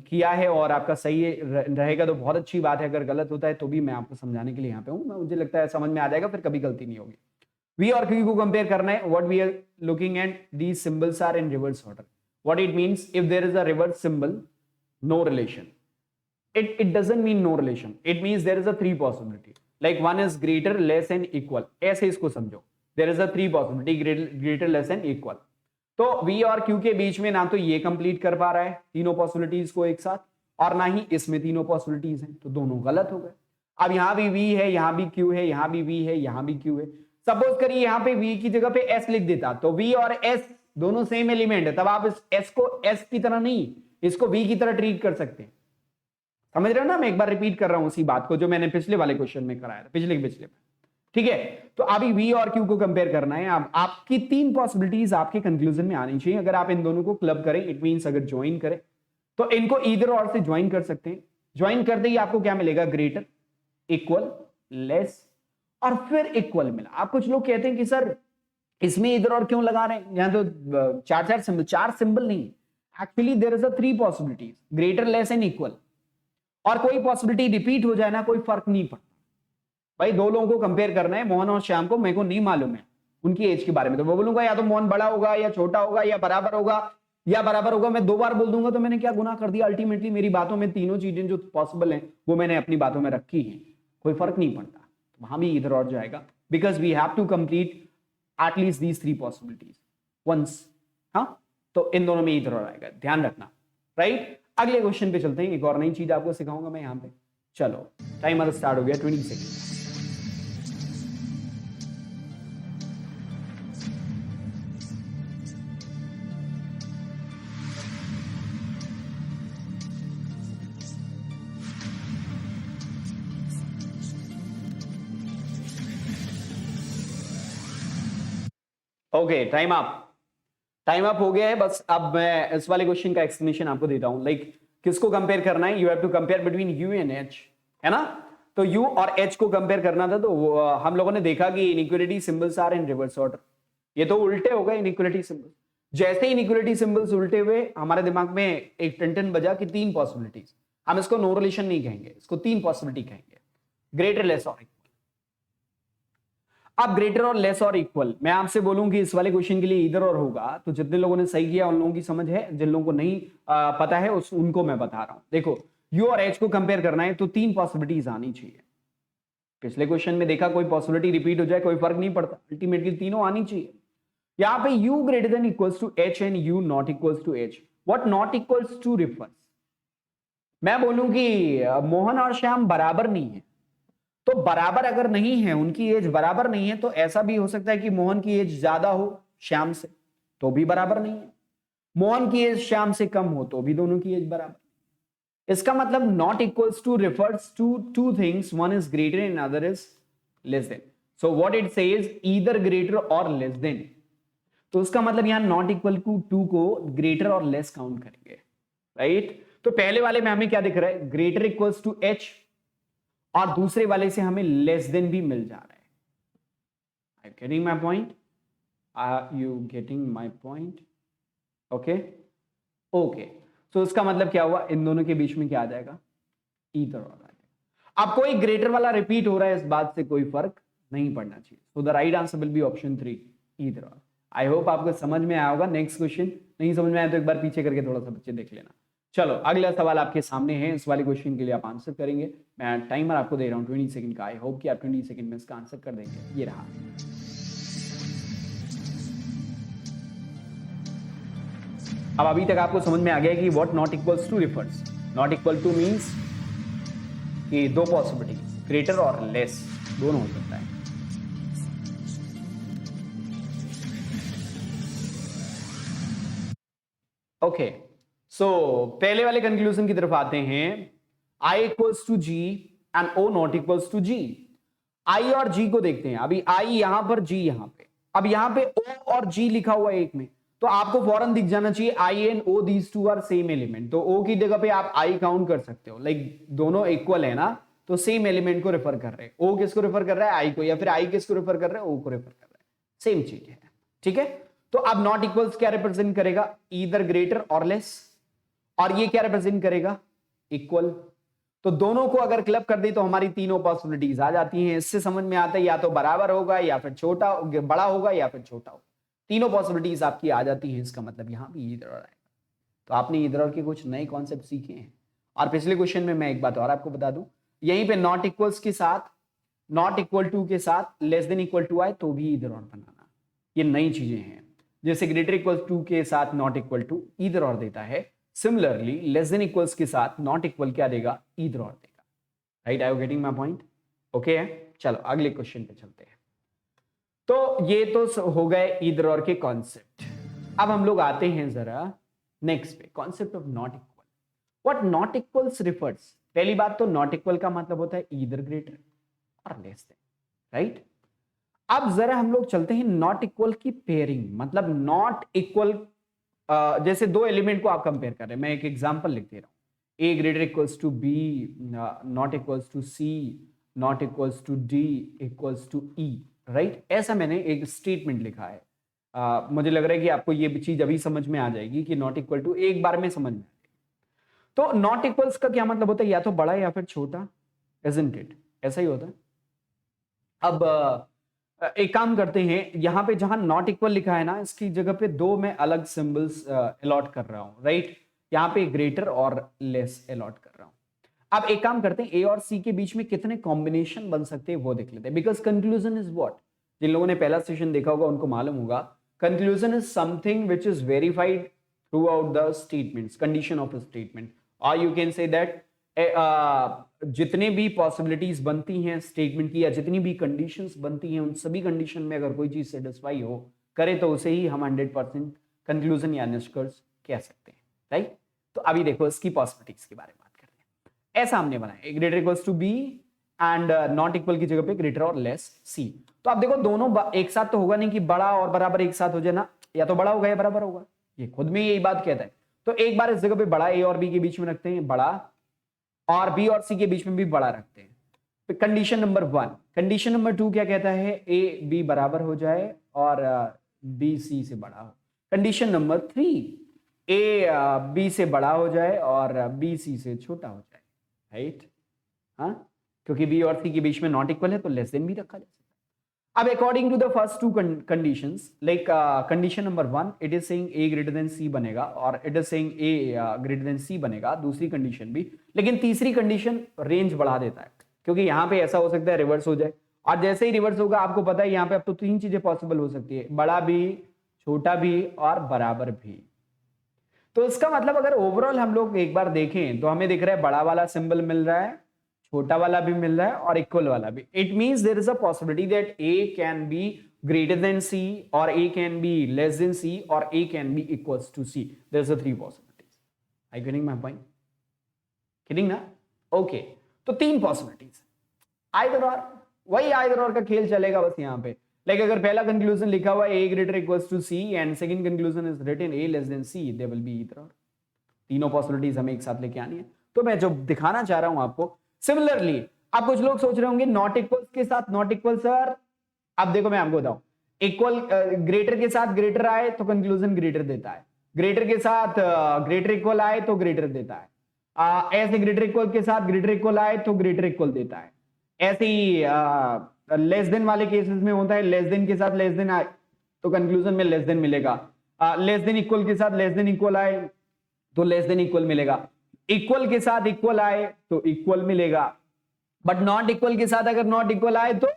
किया है और आपका सही रहेगा तो बहुत अच्छी बात है, अगर गलत होता है तो भी मैं आपको समझाने के लिए यहाँ पे हूँ। मुझे लगता है समझ में आ जाएगा, फिर कभी गलती नहीं होगी। वी और क्यू को कंपेयर करना है, what we are looking at, these symbols are in reverse order. What it means, if there is a reverse symbol, no relation. it doesn't mean no relation, it means there is a three possibility, like one is greater, less and equal, ऐसे इसको समझो, there is a 3 possibility, greater less and equal. तो v और q के बीच में ना तो ये कंप्लीट कर पा रहा है तीनों पॉसिबिलिटीज को एक साथ, और ना ही इसमें तीनों पॉसिबिलिटीज हैं, तो दोनों गलत हो गए। अब यहां भी v है, यहां भी q है, यहां भी v है, यहां भी q है। सपोज करिए यहां पे v की जगह पे s लिख देता, तो v और s दोनों सेम एलिमेंट है, तब आप इस s को s की तरह नहीं, इसको v की तरह ट्रीट कर सकते हैं। समझ रहे हो ना, मैं एक बार रिपीट कर रहा हूं उसी बात को जो मैंने पिछले वाले क्वेश्चन में कराया था, पिछले में। ठीक है, तो अभी v और q को कंपेयर करना है। अब आपकी 3 पॉसिबिलिटीज आपके कंक्लूजन में आनी चाहिए। अगर आप इन दोनों को क्लब करें, इट मींस अगर ज्वाइन करें, तो इनको ईदर और से ज्वाइन कर सकते हैं। ज्वाइन करते ही आपको क्या मिलेगा? ग्रेटर, इक्वल, लेस और फिर इक्वल मिला। आप कुछ लोग कहते हैं कि सर इसमें इधर और क्यों लगा रहे हैं, यहां तो चार सिंबल नहीं। Actually there is a 3 possibilities, greater, less and equal. और कोई पॉसिबिलिटी रिपीट हो जाए ना, कोई फर्क नहीं पड़ता। भाई दो लोगों को कंपेयर करना है, मोहन और श्याम को, मेरे को नहीं मालूम है उनकी एज के बारे में, तो मैं बोलूंगा या तो मोहन बड़ा होगा या छोटा होगा या बराबर होगा या बराबर होगा। मैं 2 बार बोल दूंगा तो मैंने क्या गुनाह कर दिया? अल्टीमेटली मेरी बातों में तीनों चीजें जो पॉसिबल हैं वो मैंने अपनी बातों में रखी हैं, कोई फर्क नहीं पड़ता। तो वहां भी इधर और जाएगा, because we have to complete at least these 3 possibilities once. हाँ, तो इन दोनों में इधर और आएगा, ध्यान रखना। राइट, अगले क्वेश्चन पे चलते हैं। एक और नई चीज आपको सिखाऊंगा मैं यहाँ पे। चलो, टाइमर स्टार्ट हो गया, 20 सेकेंड। ओके, टाइम अप हो गया है। बस अब मैं इस वाले क्वेश्चन का एक्सप्लेनेशन आपको देता हूं। लाइक किसको कंपेयर करना है? You have to compare between U and H, है ना। तो यू और एच को कंपेयर करना था, तो हम लोगों ने देखा कि inequality symbols are in reverse order. ये तो उल्टे हो गए इनइक्वालिटी सिंबल। जैसे इनइक्वालिटी सिंबल्स उल्टे हुए, हमारे दिमाग में एक टन बजा कि 3 पॉसिबिलिटीज। हम इसको नो रिलेशन नहीं कहेंगे, इसको 3 पॉसिबिलिटी कहेंगे, ग्रेटर, लेस और इक्वल। अब greater or less or equal, मैं आपसे बोलूं कि इस वाले क्वेश्चन के लिए इधर और होगा, तो जितने लोगों ने सही किया उन लोगों की समझ है, जिन लोगों को नहीं पता है उनको मैं बता रहा हूं। देखो, यू और एच को कंपेयर करना है तो 3 पॉसिबिलिटीज आनी चाहिए। पिछले क्वेश्चन में देखा, कोई पॉसिबिलिटी रिपीट हो जाए कोई फर्क नहीं पड़ता, अल्टीमेटली तीनों आनी चाहिए। यहां पे u greater than equals to h and u not equals to h। What not equals to refers? मैं बोलूं कि मोहन और श्याम बराबर नहीं है, तो बराबर अगर नहीं है, उनकी एज बराबर नहीं है, तो ऐसा भी हो सकता है कि मोहन की एज ज्यादा हो श्याम से, तो भी बराबर नहीं है। मोहन की एज श्याम से कम हो तो भी दोनों की एज बराबर। इसका मतलब not equals to refers to 2 things, one is greater and other is less than. So what it says, either greater or less than. तो उसका मतलब यहां नॉट इक्वल टू 2 को ग्रेटर और लेस काउंट करेंगे। Right, तो पहले वाले में हमें क्या दिख रहा है? ग्रेटर इक्वल्स टू h, और दूसरे वाले से हमें लेस देन भी मिल जा रहा है। Are you getting my point? Are you getting my point? Okay? Okay. So इसका मतलब क्या हुआ? इन दोनों के बीच में क्या आ जाएगा? ईदर और आ जाएगा। अब कोई ग्रेटर वाला रिपीट हो रहा है, इस बात से कोई फर्क नहीं पड़ना चाहिए। So the right answer will be option 3, either और। आई होप आपको समझ में आया होगा। नेक्स्ट क्वेश्चन नहीं समझ में आया तो एक बार पीछे करके थोड़ा सा बच्चे देख लेना। चलो, अगला सवाल आपके सामने है। इस वाले क्वेश्चन के लिए आप आंसर करेंगे। मैं टाइमर आपको दे रहा हूं 20 सेकंड का। आई होप कि आप 20 सेकंड में इसका आंसर कर देंगे। ये रहा। अब अभी तक आपको समझ में आ गया कि what not equals to refers. Not equal to means कि 2 पॉसिबिलिटी, ग्रेटर और लेस, दोनों हो सकता है। ओके, सो पहले वाले कंक्लूजन की तरफ आते हैं। I equals to G and O not equals to G. I और G को देखते हैं। अभी I यहां पर, G यहां पे। अब यहां पे O और G लिखा हुआ है एक में, तो आपको फौरन दिख जाना चाहिए I and O these two are same element. तो O की जगह पे आप I काउंट कर सकते हो। लाइक दोनों इक्वल है ना, तो सेम एलिमेंट को रेफर कर रहे हैं। O किसको रेफर कर रहा है? I को, या फिर I किसको रेफर कर रहा है? O को रेफर कर रहा है। सेम चीज है, ठीक है। तो अब नॉट इक्वल्स क्या रिप्रेजेंट करेगा? Either greater or less. और ये क्या रिप्रेजेंट करेगा? इक्वल। तो दोनों को अगर क्लब कर दे तो हमारी तीनों पॉसिबिलिटीज आ जाती हैं। इससे समझ में आता है या तो बराबर होगा या फिर छोटा, बड़ा होगा या फिर छोटा होगा। तीनों पॉसिबिलिटीज आपकी आ जाती हैं। इसका मतलब यहां भी इधर और आएगा। तो आपने इधर और के कुछ नए कॉन्सेप्ट सीखे हैं। और पिछले क्वेश्चन में मैं एक बात और आपको बता दूं, यहीं पे नॉट इक्वल्स के साथ नॉट इक्वल टू के साथ लेस देन इक्वल टू आए तो भी इधर और बनाना, ये नई चीजें हैं। जैसे ग्रेटर इक्वल टू के साथ नॉट इक्वल टू इधर और देता है, सिमिलरली लेस देन इक्वल्स के साथ नॉट इक्वल क्या देगा, इधर और देगा। Right, I you getting my point? Okay है, चलो अगले क्वेश्चन पे चलते हैं। तो ये तो हो गए इधर और के कॉन्सेप्ट। अब हम लोग आते हैं जरा नेक्स्ट पे, concept of not equal. What not equals refers, पहली बात तो नॉट इक्वल का मतलब होता है either greater or less then, right. अब जरा हम लोग चलते हैं नॉट इक्वल की पेयरिंग, मतलब नॉट इक्वल, जैसे दो एलिमेंट को आप कंपेयर कर रहे हैं, मैं एक एग्जांपल लिख दे रहा हूं, A greater equals to B, not equals to C, not equals to D equals to E, right. ऐसा मैंने एक स्टेटमेंट लिखा है। मुझे लग रहा है कि आपको ये चीज अभी समझ में आ जाएगी कि नॉट इक्वल टू एक बार में समझ में आ जाएगी। तो नॉट इक्वल्स का क्या मतलब होता है, या तो बड़ा या फिर छोटा, इजंट इट, ऐसा ही होता है। अब एक काम करते हैं, यहां पे जहां नॉट इक्वल लिखा है ना, इसकी जगह पे दो मैं अलग सिंबल्स अलॉट कर रहा हूं, राइट। यहां पे ग्रेटर और लेस अलॉट कर रहा हूं। अब एक काम करते हैं, ए और सी के बीच में कितने कॉम्बिनेशन बन सकते हैं वो देख लेते हैं, बिकॉज कंक्लूजन इज व्हाट, जिन लोगों ने पहला सेशन देखा होगा उनको मालूम होगा, conclusion is something which is verified through out the statements, condition of a statement, और यू कैन से दैट जितने भी पॉसिबिलिटीज बनती हैं स्टेटमेंट की, या जितनी भी कंडीशंस बनती हैं, उन सभी कंडीशन में अगर कोई चीज सेटिस्फाई हो करे तो उसे ही हम 100% कंक्लूजन या निष्कर्ष कह सकते हैं, राइट। तो अभी देखो इसकी पॉसिबिलिटीज के बारे में बात करते हैं। ऐसा हमने बनाया, greater equals to B and not equal की जगह पे ग्रेटर और लेस सी। तो आप देखो दोनों एक साथ तो होगा नहीं कि बड़ा और बराबर एक साथ हो जाए ना, या तो बड़ा होगा या बराबर होगा, ये खुद में यही बात कहता है। तो एक बार इस जगह पे बड़ा ए और बी के बीच में रखते हैं बड़ा, और बी और सी के बीच में भी बड़ा रखते हैं। तो कंडीशन नंबर 1, कंडीशन नंबर 2 क्या कहता है, ए बी बराबर हो जाए और बी सी से बड़ा हो। कंडीशन नंबर 3, ए बी से बड़ा हो जाए और बी सी से छोटा हो जाए, राइट। हाँ, क्योंकि बी और सी के बीच में नॉट इक्वल है तो लेस देन भी रखा जा सकता है। अब according to the first two conditions, like condition number 1 it is saying A greater than C बनेगा, और it is saying A greater than C बनेगा, दूसरी कंडीशन भी। लेकिन तीसरी कंडीशन रेंज बढ़ा देता है, क्योंकि यहां पे ऐसा हो सकता है रिवर्स हो जाए, और जैसे ही रिवर्स होगा आपको पता है यहां पे अब तो 3 चीजें पॉसिबल हो सकती है, बड़ा भी, छोटा भी और बराबर भी। तो इसका मतलब अगर ओवरऑल हम लोग एक बार देखें तो हमें दिख रहा है बड़ा वाला सिंबल मिल रहा है, छोटा वाला भी मिल रहा है और इक्वल वाला भी। It means there is a possibility that A can be greater than C, or A can be less than C, or A can be equals to C. There is a 3 possibilities. I getting my point? Getting ना? Okay, तो 3 possibilities, either और, वही either और का खेल चलेगा बस यहां पे। लाइक अगर पहला कंक्लूजन लिखा हुआ है A greater equals to C and second conclusion is written A less than C, they will be either or. तीनों पॉसिबिलिटीज हमें एक साथ लेके आनी है। तो मैं जो दिखाना चाह रहा हूं आपको, सिमिलरली अब कुछ लोग सोच रहे होंगे नॉट इक्वल्स के साथ नॉट इक्वल सर, अब देखो मैं आपको बताऊं, इक्वल ग्रेटर के साथ ग्रेटर आए तो कंक्लूजन ग्रेटर देता है, ग्रेटर के साथ ग्रेटर इक्वल आए तो ग्रेटर देता है, ऐसे ग्रेटर इक्वल के साथ ग्रेटर इक्वल आए तो ग्रेटर इक्वल देता है, ऐसे ही लेस देन वाले केसेस में होता है, लेस देन के साथ लेस देन आए तो कंक्लूजन में लेस देन मिलेगा, लेस देन इक्वल के साथ लेस देन इक्वल आए तो लेस देन इक्वल मिलेगा, इक्वल के साथ इक्वल आए तो इक्वल मिलेगा, बट नॉट इक्वल के साथ अगर नॉट इक्वल आए तो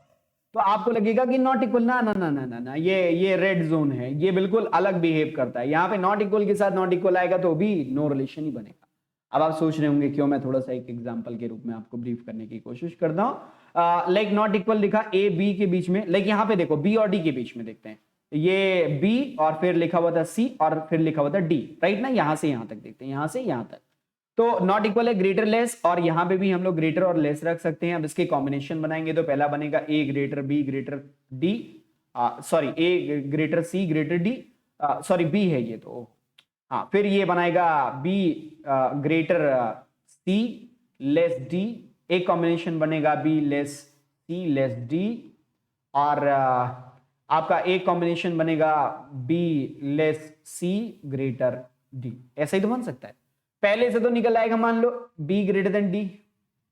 आपको लगेगा कि नॉट इक्वल, ना ना ना ना ना ना, ये रेड जोन है, ये बिल्कुल अलग बिहेव करता है। यहां पे नॉट इक्वल के साथ नॉट इक्वल आएगा तो भी नो रिलेशन ही बनेगा। अब आप सोच रहे होंगे क्यों, मैं थोड़ा सा एक एग्जांपल के रूप में आपको ब्रीफ करने की कोशिश करता हूं। लाइक नॉट इक्वल लिखा ए बी के बीच में, लाइक यहां पे देखो बी और डी के बीच में देखते हैं, ये बी और फिर लिखा हुआ था सी और फिर लिखा हुआ था डी, राइट ना। यहां से यहां तक देखते हैं, यहां से यहां तक, तो नॉट इक्वल है ग्रेटर लेस, और यहां पे भी हम लोग ग्रेटर और लेस रख सकते हैं। अब इसके कॉम्बिनेशन बनाएंगे तो पहला बनेगा A greater B greater D, sorry A greater C greater D, sorry B है ये तो, हाँ, फिर ये बनाएगा B greater C less D, एक कॉम्बिनेशन बनेगा B less C less D, और आपका एक कॉम्बिनेशन बनेगा B less C greater D. ऐसा ही तो बन सकता है, पहले से तो निकल आएगा मान लो बी ग्रेटर देन डी,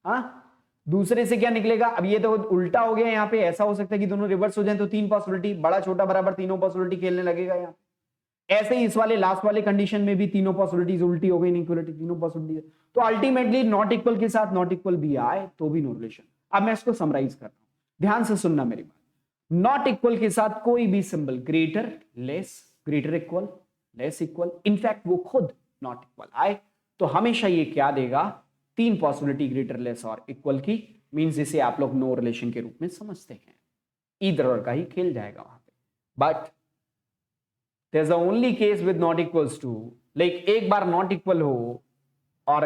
हाँ, दूसरे से क्या निकलेगा, अब ये तो उल्टा हो गया, यहाँ पे ऐसा हो सकता है कि दोनों रिवर्स हो जाए तो 3 पॉसिबिलिटी, बड़ा छोटा बराबर तीनों पॉसिबिलिटी खेलने लगेगा यहाँ। ऐसे ही इस वाले लास्ट वाले कंडीशन में भी तीनों पॉसिबिलिटीज उल्टी हो गई, इनइक्वालिटी तीनों पॉसिबिलिटी, तो अल्टीमेटली नॉट इक्वल के साथ नॉट इक्वल भी आए तो भी नो रिलेशन। अब मैं इसको समराइज कर रहा हूं, ध्यान से सुनना मेरी बात, नॉट इक्वल के साथ कोई भी symbol, greater, less, greater equal, less equal, in fact वो खुद नॉट इक्वल आए तो हमेशा ये क्या देगा, तीन possibility greater, less or equal की, मींस जिसे आप लोग नो रिलेशन के रूप में समझते हैं, इधर और का ही खेल जाएगा वहां पे। But there is the only case with not equals to, like एक बार नॉट इक्वल हो और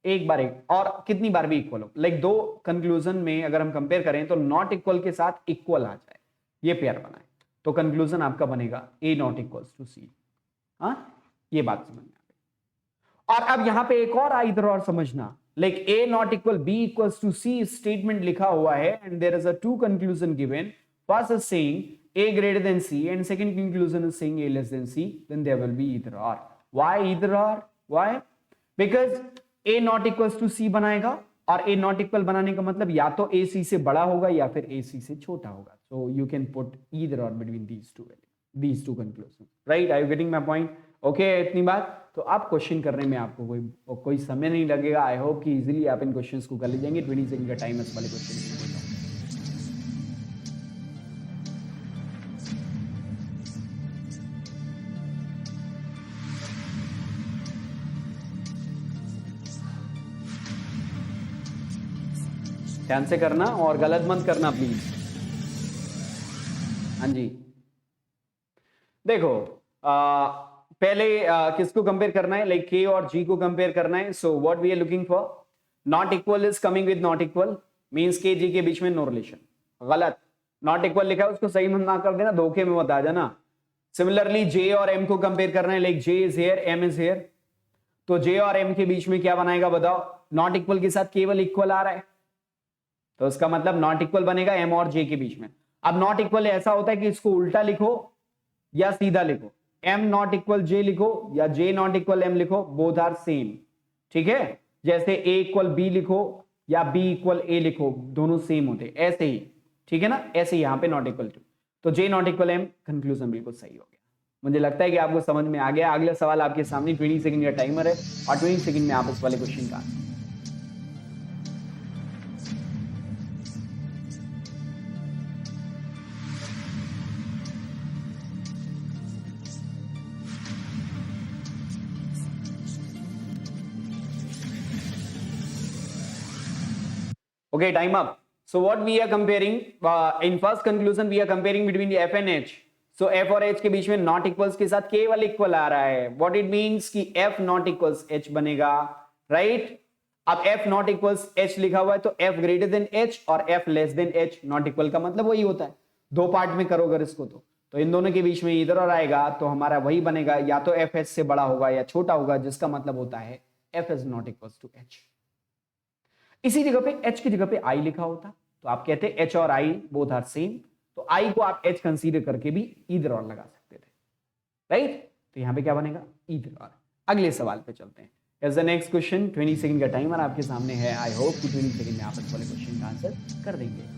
एक बार एक और कितनी बार भी इक्वल हो, लाइक दो कंक्लूजन में अगर हम कंपेयर करें तो नॉट इक्वल के साथ इक्वल आ जाए, ये पेयर बनाए तो कंक्लूजन आपका बनेगा ए नॉट इक्वल्स टू सी। हाँ, ये बात समझ में आ गई। और अब यहां पे एक और इधर और समझना, like A not equal B equals to C statement लिखा हुआ है and there is a two conclusion given, first is saying a greater than c and second conclusion is saying a less than c, then there will be either or. Why either or? Why? Because a not equals to c बनाएगा और a not equal बनाने का मतलब या तो a c से बड़ा होगा या फिर a c से छोटा होगा, so you can put either or between these two conclusions, right? Are you getting my point? Okay, इतनी बात तो आप क्वेश्चन करने में आपको कोई समय नहीं लगेगा। आई होप कि इजीली आप इन क्वेश्चंस को कर लीजिएंगे। 20 सेकंड का टाइम है इस वाले क्वेश्चन को। ध्यान से करना और गलत मत करना प्लीज। हाँ जी, देखो पहले किसको कंपेयर करना है, लाइक के और जी को कंपेयर करना है। So what we are looking for, not equal is coming with not equal, means K G के बीच में नो रिलेशन। गलत, नॉट इक्वल लिखा है उसको सही मत ना कर देना, धोखे में मत आ जाना। सिमिलरली जे और एम को कंपेयर करना है, like J is here, M is here, तो जे और एम के बीच में क्या बनाएगा बताओ, नॉट इक्वल के साथ केवल इक्वल आ रहा है तो उसका मतलब नॉट इक्वल बनेगा एम और जे के बीच में। अब नॉट इक्वल ऐसा होता है कि इसको उल्टा लिखो या सीधा लिखो, एम नॉट इक्वल जे लिखो या जे नॉट इक्वल एम लिखो, बोथ आर सेम, ठीक है। जैसे ए इक्वल बी लिखो या बी इक्वल ए लिखो, दोनों सेम होते, ऐसे ही, ठीक है ना। ऐसे ही यहां पे नॉट इक्वल टू, तो जे नॉट इक्वल एम, कंक्लूजन बिल्कुल सही हो गया। मुझे लगता है कि आपको समझ में आ गया। अगला सवाल आपके सामने, 20 सेकंड का टाइमर है और 20 सेकंड में आप इस वाले क्वेश्चन का okay, time up. So what we are comparing in first conclusion we are comparing between the f and h. So f और h के बीच में नॉट इक्वल्स के साथ केवल इक्वल आ रहा है। What it means कि f नॉट इक्वल्स h बनेगा, राइट। अब f नॉट इक्वल्स h लिखा हुआ है तो f ग्रेटर देन h और f less than h, not equal का मतलब वही होता है। दो पार्ट में करो अगर इसको तो इन दोनों के बीच में इधर और आएगा तो हमारा वही बनेगा, या तो f h से बड़ा होगा या छोटा होगा, जिसका मतलब होता है f is not equals to h। इसी जगह पे h की जगह पे i लिखा होता तो आप कहते h और i बोथ आर सेम, तो i को आप h कंसीडर करके भी ईदर और लगा सकते थे, राइट। तो यहां पे क्या बनेगा, ईदर और। अगले सवाल पे चलते हैं। Is the next question, 20 second का टाइमर आपके सामने है। आई होप कि 20 सेकंड में आप इस वाले क्वेश्चन का आंसर कर देंगे।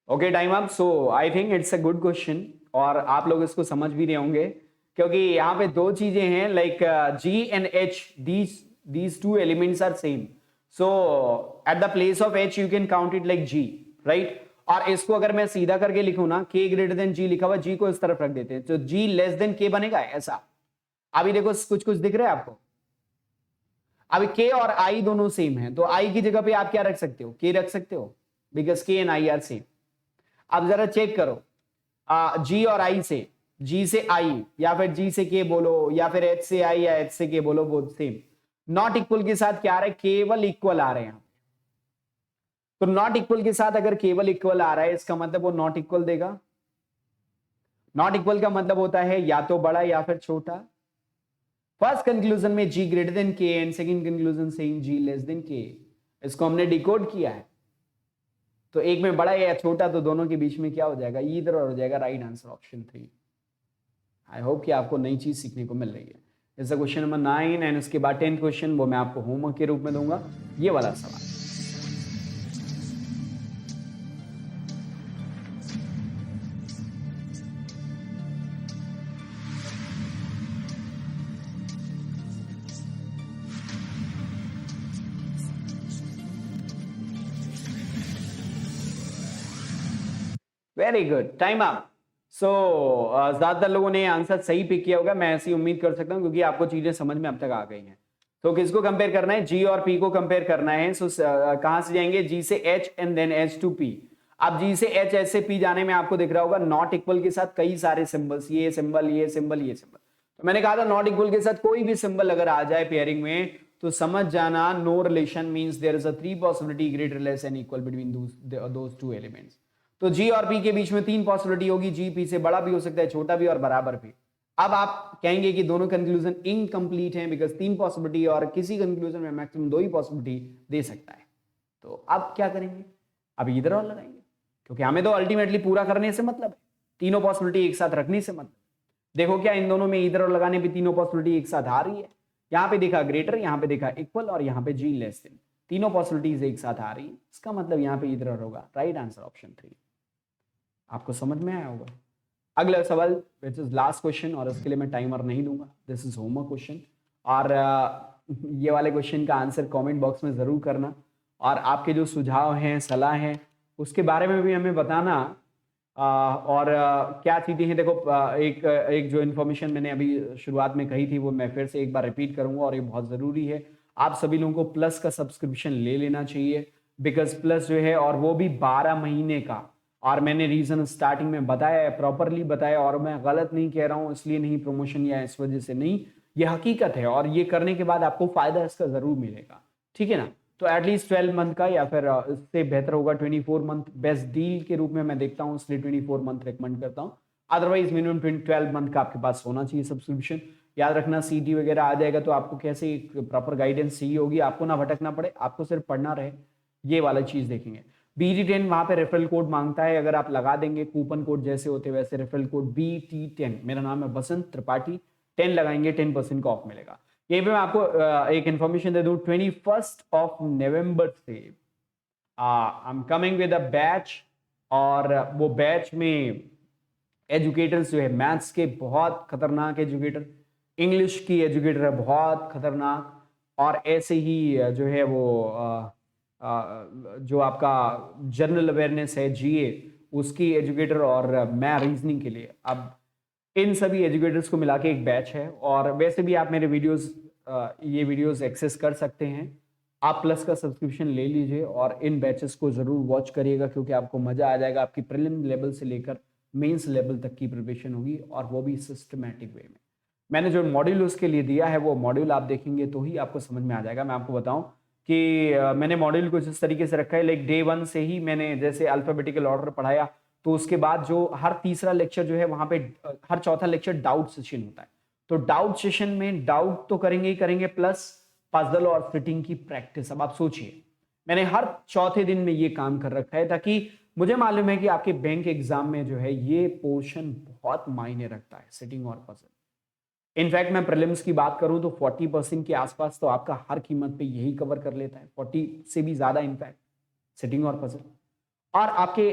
Okay, time up. So I think it's a good question और आप लोग इसको समझ भी रहे होंगे, क्योंकि यहाँ पे दो चीजें हैं, like G and H, these two elements are same. So at the place of H you can count it like G, right. और इसको अगर मैं सीधा करके लिखूं ना, के ग्रेटर देन जी लिखा हुआ, जी को इस तरफ रख देते हैं तो जी लेस देन के बनेगा ऐसा। अभी देखो कुछ कुछ दिख रहा है आपको, अभी के और आई दोनों सेम है तो आई की जगह पे आप क्या रख सकते हो, के रख सकते हो, बिकॉज के एंड आई आर सेम। अब जरा चेक करो, जी और आई से, जी से आई या फिर जी से के बोलो या फिर एच से आई या एच से के बोलो, बोथ सेम। नॉट इक्वल के साथ क्या आ रहा है, केवल इक्वल आ रहे हैं। तो नॉट इक्वल के साथ अगर केवल इक्वल आ रहा है इसका मतलब वो नॉट इक्वल देगा। नॉट इक्वल का मतलब होता है या तो बड़ा या फिर छोटा। फर्स्ट कंक्लूजन में G greater than K and second conclusion saying G less than K, इसको हमने डिकोड किया है। तो एक में बड़ा या छोटा, तो दोनों के बीच में क्या हो जाएगा, ईदर और हो जाएगा। Right answer option 3। आई होप कि आपको नई चीज सीखने को मिल रही है। इस क्वेश्चन नंबर 9 एंड उसके बाद 10th क्वेश्चन वो मैं आपको होमवर्क के रूप में दूंगा, ये वाला सवाल। Very good, time up. So ज्यादातर लोगों ने आंसर सही पिक किया होगा, मैं ऐसी उम्मीद कर सकता हूँ क्योंकि आपको चीजें समझ में अब तक आ गई हैं। तो किसको कंपेयर करना है? जी और पी को कंपेयर करना है। सो कहां से जाएंगे? जी से H and then H to P. अब जी से एच, एच से पी जाने में आपको दिख रहा होगा नॉट इक्वल के साथ कई सारे सिंबल्स, ये सिंबल, ये सिंबल, ये सिंबल। तो मैंने कहा था नॉट इक्वल के साथ कोई भी सिंबल अगर आ जाए पेयरिंग में तो समझ जाना no relation means there is a 3 possibility greater less and equal between those two elements. तो जी और पी के बीच में 3 पॉसिबिलिटी होगी, जी पी से बड़ा भी हो सकता है, छोटा भी और बराबर भी। अब आप कहेंगे कि दोनों कंक्लूजन इनकम्प्लीट हैं बिकॉज 3 पॉसिबिलिटी और किसी कंक्लूजन में मैक्सिमम 2 ही पॉसिबिलिटी दे सकता है। तो अब क्या करेंगे? अब इधर और लगाएंगे क्योंकि हमें तो अल्टीमेटली पूरा करने से मतलब है, तीनों पॉसिबिलिटी एक साथ रखने से मतलब। देखो क्या इन दोनों में इधर और लगाने पे तीनों पॉसिबिलिटी एक साथ आ रही है। यहां पे देखा ग्रेटर, यहां पे देखा इक्वल और यहां पे जी लेस देन, तीनों पॉसिबिलिटीज एक साथ आ रही है। इसका मतलब यहां पे इधर और होगा। Right answer option 3। आपको समझ में आया होगा। अगला सवाल विच इज लास्ट क्वेश्चन और इसके लिए मैं टाइमर नहीं दूंगा, दिस इज होमवर्क क्वेश्चन। और ये वाले क्वेश्चन का आंसर कमेंट बॉक्स में जरूर करना और आपके जो सुझाव हैं, सलाह हैं, उसके बारे में भी हमें बताना। और क्या चीजें हैं, देखो एक जो इन्फॉर्मेशन मैंने अभी शुरुआत में कही थी वो मैं फिर से एक बार रिपीट करूंगा और ये बहुत जरूरी है। आप सभी लोगों को प्लस का सब्सक्रिप्शन ले लेना चाहिए बिकॉज प्लस जो है और वो भी 12 महीने का। और मैंने रीजन स्टार्टिंग में बताया है, प्रॉपरली बताया, और मैं गलत नहीं कह रहा हूं इसलिए नहीं, प्रमोशन या इस वजह से नहीं, ये हकीकत है और ये करने के बाद आपको फायदा इसका जरूर मिलेगा। ठीक है ना? तो एटलीस्ट 12 मंथ का या फिर इससे बेहतर होगा 24 मंथ बेस्ट डील के रूप में मैं देखता हूं, इसलिए 24 मंथ रिकमेंड करता हूं। अदरवाइज मिनिमम 12 मंथ का आपके पास होना चाहिए सब्सक्रिप्शन। याद रखना सीटी वगैरह आ जाएगा तो आपको कैसे एक प्रॉपर गाइडेंस चाहिए होगी, आपको ना भटकना पड़े, आपको सिर्फ पढ़ना रहे, ये वाला चीज देखेंगे। BT10 वहां पे रेफरल कोड मांगता है, अगर आप लगा देंगे कूपन कोड जैसे होते वैसे रेफरल कोड BT10, मेरा नाम है बसंत त्रिपाठी, 10 लगाएंगे 10% का ऑफ मिलेगा। यहीं पे मैं आपको एक इंफॉर्मेशन दे दूं, 21 नवंबर से I am coming with a batch. और वो बैच में एजुकेटर्स जो है मैथ्स के बहुत खतरनाक एजुकेटर, इंग्लिश की एजुकेटर है बहुत खतरनाक, और ऐसे ही जो है वो जो आपका जनरल अवेयरनेस है जीए उसकी एजुकेटर, और मैं रीजनिंग के लिए। अब इन सभी एजुकेटर्स को मिला के एक बैच है। और वैसे भी आप मेरे वीडियोस ये वीडियोस एक्सेस कर सकते हैं। आप प्लस का सब्सक्रिप्शन ले लीजिए और इन बैचेस को जरूर वॉच करिएगा क्योंकि आपको मजा आ जाएगा। आपकी प्रीलिम लेवल से लेकर मेंस लेवल तक की प्रिपरेशन होगी और वो भी सिस्टमैटिक वे में। मैंने जो मॉड्यूल उसके लिए दिया है वो मॉड्यूल आप देखेंगे तो ही आपको समझ में आ जाएगा। मैं आपको बताऊं कि मैंने मॉड्यूल को जिस तरीके से रखा है, लाइक डे 1 से ही मैंने जैसे अल्फाबेटिकल ऑर्डर पढ़ाया, तो उसके बाद जो हर तीसरा लेक्चर जो है वहां पे हर चौथा लेक्चर डाउट सेशन होता है। तो डाउट सेशन में डाउट तो करेंगे ही करेंगे, प्लस पजल और फिटिंग की प्रैक्टिस। अब आप सोचिए, मैंने हर चौथे दिन में ये काम कर रखा है ताकि मुझे मालूम है कि आपके बैंक एग्जाम में जो है ये पोर्शन बहुत मायने रखता है, सिटिंग और पजल। इनफैक्ट मैं प्रीलिम्स की बात करूं तो 40% के आसपास तो आपका हर कीमत पे यही कवर कर लेता है, 40 से भी ज्यादा इनफैक्ट, सिटिंग और पजल। और आपके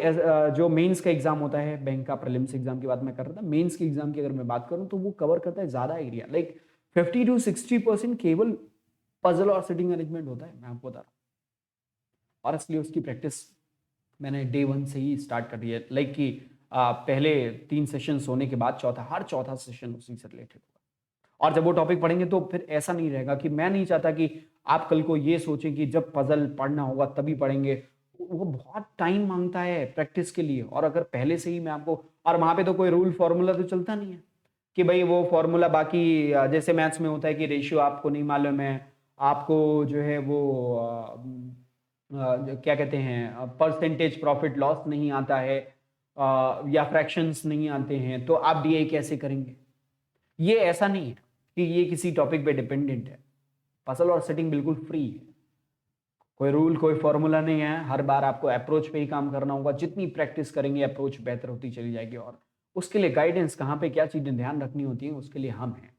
जो मेंस का एग्जाम होता है बैंक का, प्रीलिम्स एग्जाम की बात मैं कर रहा था, मेंस के एग्जाम की अगर मैं बात करूं तो वो कवर करता है ज्यादा एरिया, लाइक 50 to 60% केवल पजल और सिटिंग अरेंजमेंट होता है, मैं आपको बता रहा हूं। और इसलिए उसकी प्रैक्टिस मैंने डे 1 से ही स्टार्ट कर दिया, लाइक कि पहले 3 सेशन होने के बाद हर चौथा सेशन उसी से रिलेटेड होगा। और जब वो टॉपिक पढ़ेंगे तो फिर ऐसा नहीं रहेगा कि मैं नहीं चाहता कि आप कल को ये सोचें कि जब पजल पढ़ना होगा तभी पढ़ेंगे, वो बहुत टाइम मांगता है प्रैक्टिस के लिए। और अगर पहले से ही मैं आपको, और वहां पे तो कोई रूल फॉर्मूला तो चलता नहीं है कि भाई वो फॉर्मूला बाकी जैसे मैथ्स में होता है कि रेशियो आपको नहीं मालूम है, आपको जो है वो क्या कहते हैं परसेंटेज प्रॉफिट लॉस नहीं आता है, या फ्रैक्शंस नहीं आते हैं, तो आप डीआई कैसे करेंगे? ये ऐसा नहीं है कि ये किसी टॉपिक पे डिपेंडेंट है। पजल और सेटिंग बिल्कुल फ्री है, कोई रूल कोई फॉर्मूला नहीं है। हर बार आपको अप्रोच पे ही काम करना होगा, जितनी प्रैक्टिस करेंगे अप्रोच बेहतर होती चली जाएगी। और उसके लिए गाइडेंस कहाँ पे क्या चीजें ध्यान रखनी होती है उसके लिए हम हैं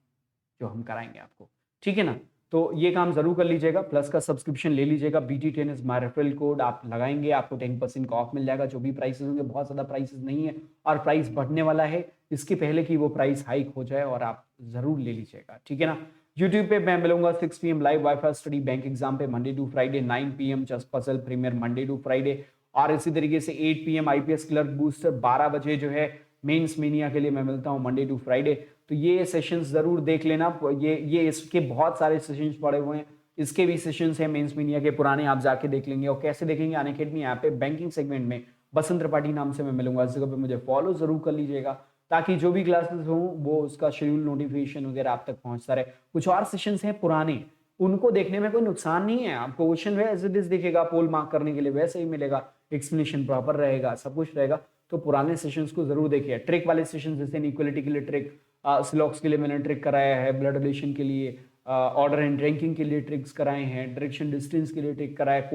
जो हम कराएंगे आपको। ठीक है ना? तो ये काम जरूर कर लीजिएगा, प्लस का सब्सक्रिप्शन ले लीजिएगा। BT10 is my referral code, आप लगाएंगे आपको 10% का ऑफ मिल जाएगा। जो भी प्राइसेस होंगे, बहुत ज्यादा प्राइसेस नहीं है और प्राइस बढ़ने वाला है, इसके पहले कि वो प्राइस हाइक हो जाए, और आप जरूर ले लीजिएगा। ठीक है ना? यूट्यूब पे मैं मिलूंगा 6 PM live wifi study bank exam पे, Monday to Friday 9 PM, just puzzle premier Monday to Friday. और इसी तरीके से 8 PM IPS क्लर्क बूस्टर, 12 बजे जो है मेंस मीनिया के लिए मैं मिलता हूं मंडे टू फ्राइडे। तो ये सेशंस जरूर देख लेना, ये इसके बहुत सारे सेशंस पड़े हुए हैं, इसके भी सेशंस हैं मेंस मीनिया के पुराने, आप जाके देख लेंगे। और कैसे देखेंगे, अनअकैडमी ऐप पे बैंकिंग सेगमेंट में बसंत त्रिपाठी नाम से मैं मिलूंगा, इस जगह पे मुझे फॉलो जरूर कर लीजिएगा, ताकि जो भी क्लासेस हों वो उसका शेड्यूल नोटिफिकेशन वगैरह आप तक पहुंचता रहे। कुछ और सेशंस हैं पुराने, उनको देखने में कोई नुकसान नहीं है, आपको क्वेश्चन एज इट इज दिखेगा, पोल मार्क करने के लिए वैसे ही मिलेगा, एक्सप्लेनेशन प्रॉपर रहेगा, सब कुछ रहेगा। तो पुराने सेशंस को जरूर देखिए। ट्रिक वाले सेशन जैसे इक्वलिटी के लिए ट्रिक, स्लॉक्स के लिए मैंने ट्रिक कराया है, ब्लड रिलेशन के लिए, ऑर्डर एंड रैंकिंग के लिए ट्रिक्स कराए हैं, डायरेक्शन डिस्टेंस के लिए ट्रिक कराया है,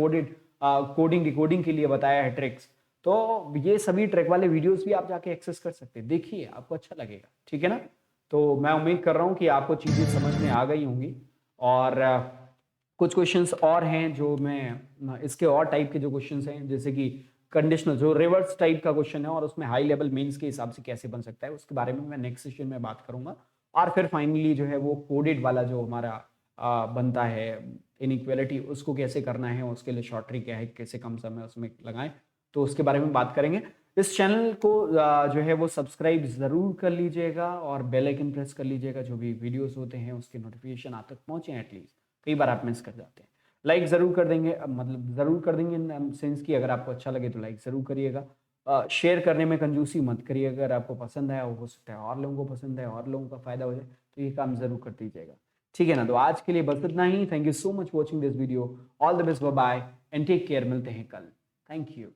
कोडिंग डिकोडिंग के लिए बताया है ट्रिक्स। तो ये सभी ट्रिक वाले वीडियोस भी आप जाके एक्सेस कर सकते हैं, देखिए आपको अच्छा लगेगा, ठीक है ना। तो मैं उम्मीद कर रहा हूँ कि आपको चीजें समझ में आ गई होंगी। और कुछ क्वेश्चंस और हैं जो मैं इसके और टाइप के जो क्वेश्चंस हैं, जैसे कि कंडीशनल जो रिवर्स टाइप का क्वेश्चन है और उसमें हाई लेवल मेंस के हिसाब से कैसे बन सकता है, उसके बारे में मैं नेक्स्ट सेशन में बात करूंगा। और फिर फाइनली जो है वो कोडेड वाला जो हमारा बनता है इनइक्वालिटी, उसको कैसे करना है, उसके लिए शॉर्ट ट्रिक क्या है, कैसे कम समय उसमें लगाएं, तो उसके बारे में बात करेंगे। इस चैनल को जो है वो सब्सक्राइब जरूर कर लीजिएगा और बेल आइकन प्रेस कर लीजिएगा, जो भी वीडियोस होते हैं उसके नोटिफिकेशन आप तक पहुंचे एटलीस्ट, कई बार आप मिस कर जाते हैं। लाइक जरूर कर देंगे, मतलब जरूर कर देंगे इन सेंस की अगर आपको अच्छा लगे तो लाइक जरूर करिएगा। शेयर करने में कंजूसी मत करिए, अगर आपको पसंद आया, हो सकता है और लोगों को पसंद है और लोगों का फायदा हो जाए, तो ये काम जरूर कर दीजिएगा, ठीक है ना। तो आज के लिए बस इतना ही। Thank you so much watching this video, all the best, bye bye and take care, मिलते हैं कल, थैंक यू।